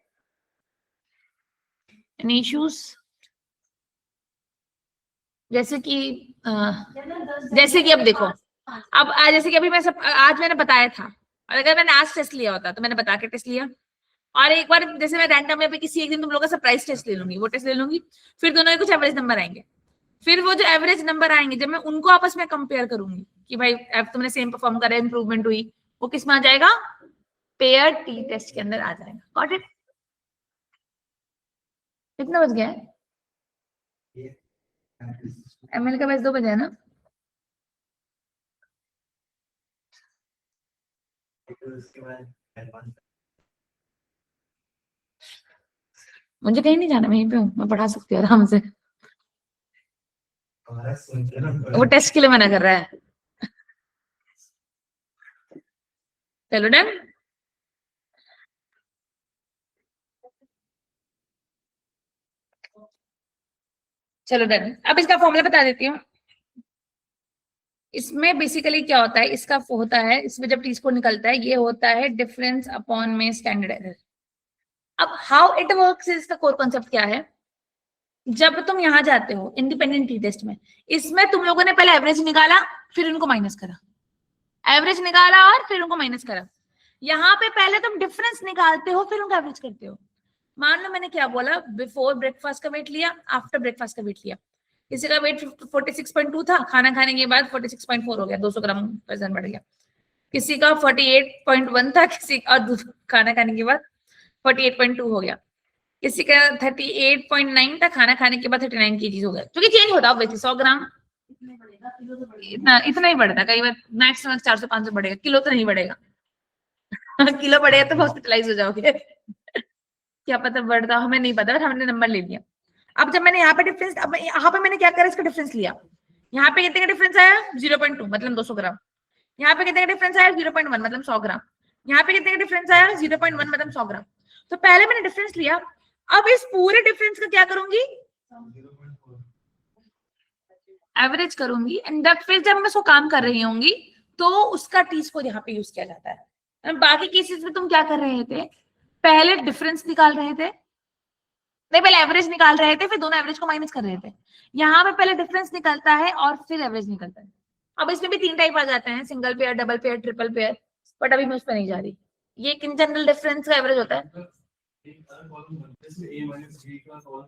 Any issues? जैसे कि अब देखो, अब जैसे कि अभी मैं सब आज मैंने बताया था, और अगर मैंने आज टेस्ट लिया होता तो मैंने बता के टेस्ट लिया, और एक बार जैसे मैं रैंडम में किसी एक दिन तुम लोगों का सरप्राइज टेस्ट ले लूंगी, वो टेस्ट ले लूंगी, फिर दोनों के कुछ एवरेज नंबर आएंगे, फिर वो जो एवरेज नंबर आएंगे जब मैं उनको आपस में कंपेयर करूंगी कि भाई अब तुमने सेम परफॉर्म करा, इंप्रूवमेंट हुई, वो किस में आ जाएगा, पेयर टी टेस्ट के अंदर आ जाएगा। Got it? कितना बज गया है? एमएल का बस 2 बजे है ना? मुझे कहीं नहीं जाना, वहीं पे हूँ, मैं पढ़ा सकती हूँ आराम से। वो टेस्ट के लिए मना कर रहा है। चलो डन। चलो डन। अब इसका फॉर्मूला बता देती हूँ। इसमें बेसिकली क्या होता है, इसका होता है, इसमें जब टी स्कोर निकलता है, ये होता है डिफरेंस अपॉन में स्टैंडर्ड एरर। अब हाउ इट वर्क्स, इसका कोर कॉन्सेप्ट क्या है, जब तुम यहां जाते हो इंडिपेंडेंट टी टेस्ट में, इसमें तुम लोगों ने पहले एवरेज निकाला, फिर उनको माइनस करा, एवरेज निकाला और फिर उनको माइनस करा। यहाँ पे पहले तुम डिफरेंस निकालते हो, फिर उनको एवरेज करते हो। मान लो मैंने क्या बोला, बिफोर ब्रेकफास्ट का वेट लिया, आफ्टर ब्रेकफास्ट का वेट लिया। किसी का वेट 46.2 था, खाना खाने के बाद 46.4 हो गया, 200 ग्राम वजन बढ़ गया। किसी का 48.1 था, किसी का खाना खाने के बाद 48.2 हो गया। किसी का 38.9 था, खाना खाने के बाद 39 kg हो गया। क्योंकि चेंज होता है वैसे 100 ग्राम इतना ही बढ़ता है, कई बार मैक्सिमम 400-500 बढ़ेगा, किलो तो नहीं बढ़ेगा। किलो बढ़ेगा तो हॉस्पिटलाइज हो जाओगे। क्या पता बढ़ता, हमें नहीं पता, हमने नंबर ले लिया। अब जब मैंने यहाँ पे डिफरेंस, अब यहाँ पे मैंने क्या करा, इसका डिफरेंस लिया। यहाँ पे कितने का डिफरेंस आया, 0.2 मतलब 200 ग्राम। यहाँ पे कितने का डिफरेंस आया, 0.1 मतलब 100 ग्राम। यहाँ पे कितने का डिफरेंस आया, 0.1 मतलब 100 ग्राम। तो पहले मैंने डिफरेंस लिया, अब इस पूरे डिफरेंस का क्या करूंगी, एवरेज करूंगी। एंड फिर जब मैं उसको काम कर रही होंगी तो उसका टी स्कोर यहाँ पे यूज किया जाता है। बाकी केसेस में तुम क्या कर रहे थे, पहले डिफरेंस निकाल रहे थे, नहीं पहले एवरेज निकाल रहे थे, फिर दोनों एवरेज को माइनस कर रहे थे। यहाँ पे पहले डिफरेंस निकलता है और फिर एवरेज निकलता है। अब इसमें भी 3 टाइप आ जाते हैं, single pair, double pair, triple pair, but अभी मैं उस पर नहीं जा रही। ये इन जनरल डिफरेंस का एवरेज होता है।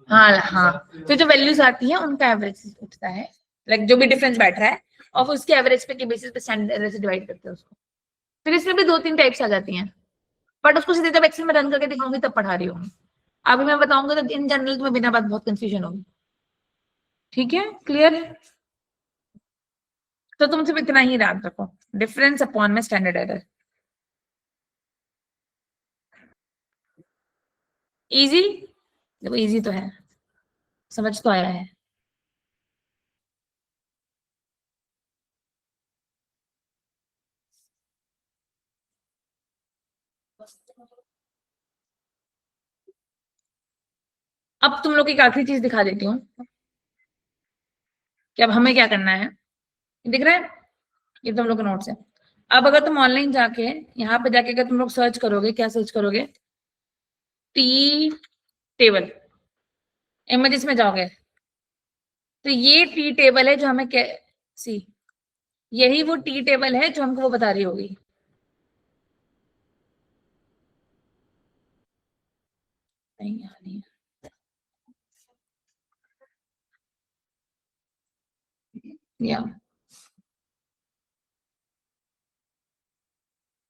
हाँ हाँ, फिर जो वैल्यूज आती है उनका एवरेज उठता है, लाइक जो भी डिफरेंस बैठ रहा है, और उसके एवरेज पे के बेसिस पे स्टैंडर्ड एरर से डिवाइड करते हैं उसको। फिर इसमें भी 2-3 टाइप्स आ जाती हैं, बट उसको सीधे जब एक्सेल में रन करके दिखाऊंगी तब पढ़ा रही हूँ। अभी मैं बताऊंगा तो इन जनरल तुम्हें बिना बात बहुत कंफ्यूजन होगी। ठीक है, क्लियर? तो तुम सिर्फ इतना ही याद रखो, डिफरेंस अपॉन में स्टैंडर्ड एरर। इजी? देखो इजी तो है, समझ तो आया है। अब तुम लोग की एक आखिरी चीज दिखा देती हूँ कि अब हमें क्या करना है। दिख रहा है, ये तुम लोग के नोट्स है। अब अगर तुम ऑनलाइन जाके यहाँ पे जाके अगर तुम लोग सर्च करोगे, क्या सर्च करोगे, टी टेबल, इमेजेस में जाओगे तो ये टी टेबल है जो हमें सी, यही वो टी टेबल है जो हमको वो बता रही होगी। नहीं आ रही है, या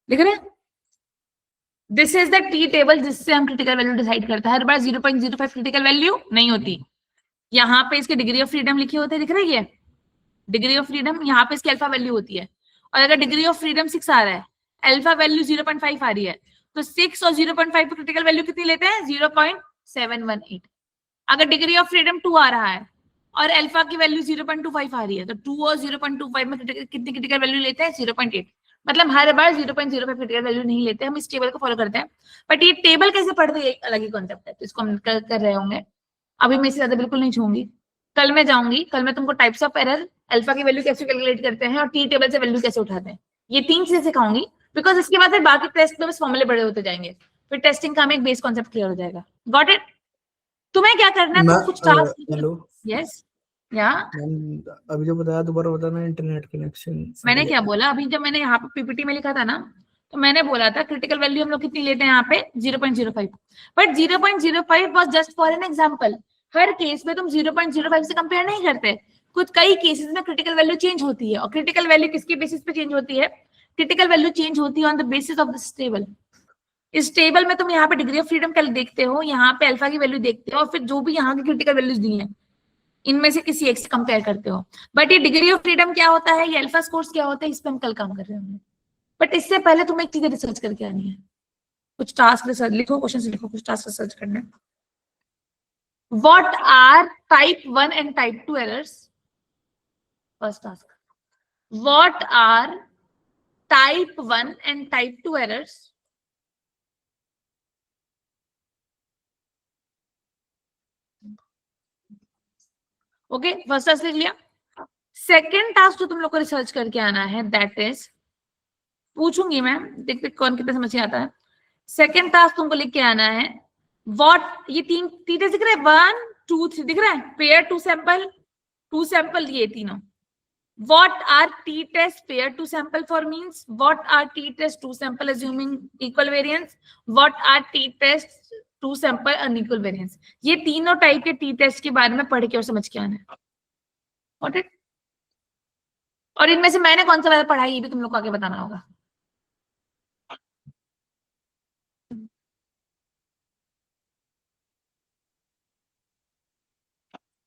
दिख रहे हैं, this is the tea table जिससे हम क्रिटिकल वैल्यू डिसाइड करते हैं। हर बार 0.05 क्रिटिकल वैल्यू नहीं होती। यहाँ पे इसके डिग्री ऑफ फ्रीडम लिखे होते हैं, दिख रही है डिग्री ऑफ फ्रीडम, यहाँ पे इसकी अल्फा वैल्यू होती है। और अगर डिग्री ऑफ फ्रीडम 6 आ रहा है, अल्फा वैल्यू 0.5 आ रही है, तो 6 और 0.5 क्रिटिकल वैल्यू कितनी लेते हैं, 0.718। अगर डिग्री ऑफ फ्रीडम 2 आ रहा है और अल्फा की वैल्यू 0.25 आ रही है, तो 2 और 0.25 में कितनी क्रिटिकल वैल्यू लेते हैं, 0.8। मतलब हर बार 0.05 क्रिटिकल वैल्यू नहीं लेते, हम इस टेबल को फॉलो करते हैं। बट ये टेबल कैसे पढ़ते हैं, अलग ही कॉन्सेप्ट है, तो इसको हम कर रहे होंगे। अभी मैं इससे ज्यादा बिल्कुल नहीं छूंगी, कल मैं जाऊंगी, कल मैं तुमको टाइप्स ऑफ एरर, अल्फा की वैल्यू कैसे कैलकुलेट करते हैं और टी टेबल से वैल्यू कैसे उठाते हैं, ये 3 चीजें सिखाऊंगी। बिकॉज इसके बाद फिर बाकी टेस्ट में बस फॉर्मूले बड़े होते जाएंगे, फिर टेस्टिंग का हमें एक बेस कॉन्सेप्ट क्लियर हो जाएगा। Got it? तुम्हें क्या करना है, तुम कुछ टास्क, हेलो यस या अभी जो बताया दोबारा बताना, इंटरनेट कनेक्शन। मैंने क्या बोला, अभी जब मैंने यहाँ पे पीपीटी में लिखा था ना, तो मैंने बोला था क्रिटिकल वैल्यू हम लोग कितनी लेते हैं यहाँ पे, 0.05। But 0.05 was just for an example. Her case में तुम 0.05 से कंपेयर नहीं करते, कुछ कई केसेस में क्रिटिकल वैल्यू चेंज होती है, और क्रिटिकल वैल्यू किसके बेसिस पे चेंज होती है? क्रिटिकल वैल्यू चेंज होती है on the basis of this table. इस टेबल में तुम यहाँ पे डिग्री ऑफ फ्रीडम कैल देखते हो, यहाँ पे अल्फा की वैल्यू देखते हो, और फिर जो भी यहाँ की क्रिटिकल वैल्यूज दी हैं इनमें से किसी एक से कंपेयर करते हो। बट ये डिग्री ऑफ फ्रीडम क्या होता है, ये अल्फा स्कोर्स क्या होता है, इस पर हम कल काम कर रहे होंगे। बट इससे पहले तुम्हें एक चीज रिसर्च करके आनी है, कुछ टास्क रिसर्च लिखो, क्वेश्चन लिखो, कुछ टास्क रिसर्च करना है। What are type 1 and type 2 errors? First task. What are type 1 and type 2 errors? Okay, first task लिख लिया। सेकेंड टास्क जो तुम लोग को रिसर्च करके आना है, दैट इज, पूछूंगी मैं, देखते कौन कितना समझ में आता है। सेकेंड टास्क तुमको लिख के आना है, व्हाट, ये तीन टेस्ट दिख रहा है, 1 2 3 दिख रहा है, पेयर टू सैंपल, ये तीनों। What are t-test pair to sample for means? What are t-test to sample assuming equal variance? What are t-test to sample unequal variance? ये तीनों टाइप के t-test के बारे में पढ़ के और समझ के आना है। Got it? और इनमें से मैंने कौन सा वाला पढ़ा है ये भी तुम लोग को आगे बताना होगा।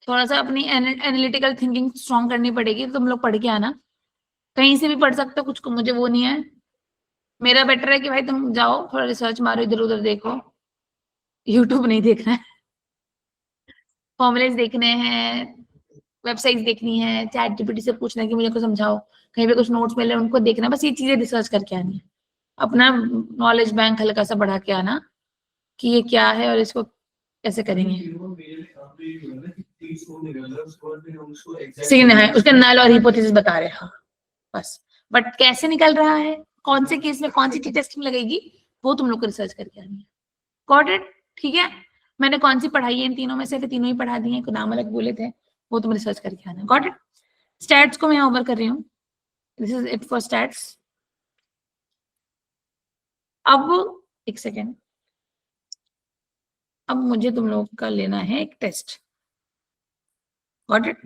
थोड़ा सा अपनी एनालिटिकल थिंकिंग स्ट्रॉन्ग करनी पड़ेगी, तुम लोग पढ़ के आना। कहीं से भी पढ़ सकते हो, कुछ को मुझे वो नहीं है। मेरा बेटर है कि भाई तुम जाओ थोड़ा रिसर्च मारो, इधर उधर देखो, यूट्यूब नहीं देखना है, फॉर्मुलेस देखने हैं, वेबसाइट्स देखनी है, चैट जीपीटी से पूछना है कि मुझे को समझाओ, कहीं पे कुछ नोट्स मिले उनको देखना, बस ये चीजें रिसर्च करके आनी है। अपना नॉलेज बैंक हल्का सा बढ़ा के आना कि ये क्या है और इसको कैसे करेंगे। सीन है उसके नल और हिपोथेसिस बता रहे हैं, हाँ बस। बट कैसे निकल रहा है, कौन से केस में कौन सी टेस्टिंग लगेगी, वो तुम लोग को रिसर्च करके आनी है। Got it? ठीक है, मैंने कौन सी पढ़ाई है इन तीनों में से, फिर तीनों ही पढ़ा दिए हैं, नाम अलग बोले थे, वो तुम रिसर्च करके आना। Got it? स्टैट्स को मैं ओवर कर रही हूँ, this is it for stats. अब एक सेकेंड, अब मुझे तुम लोग का लेना है एक टेस्ट। Got it?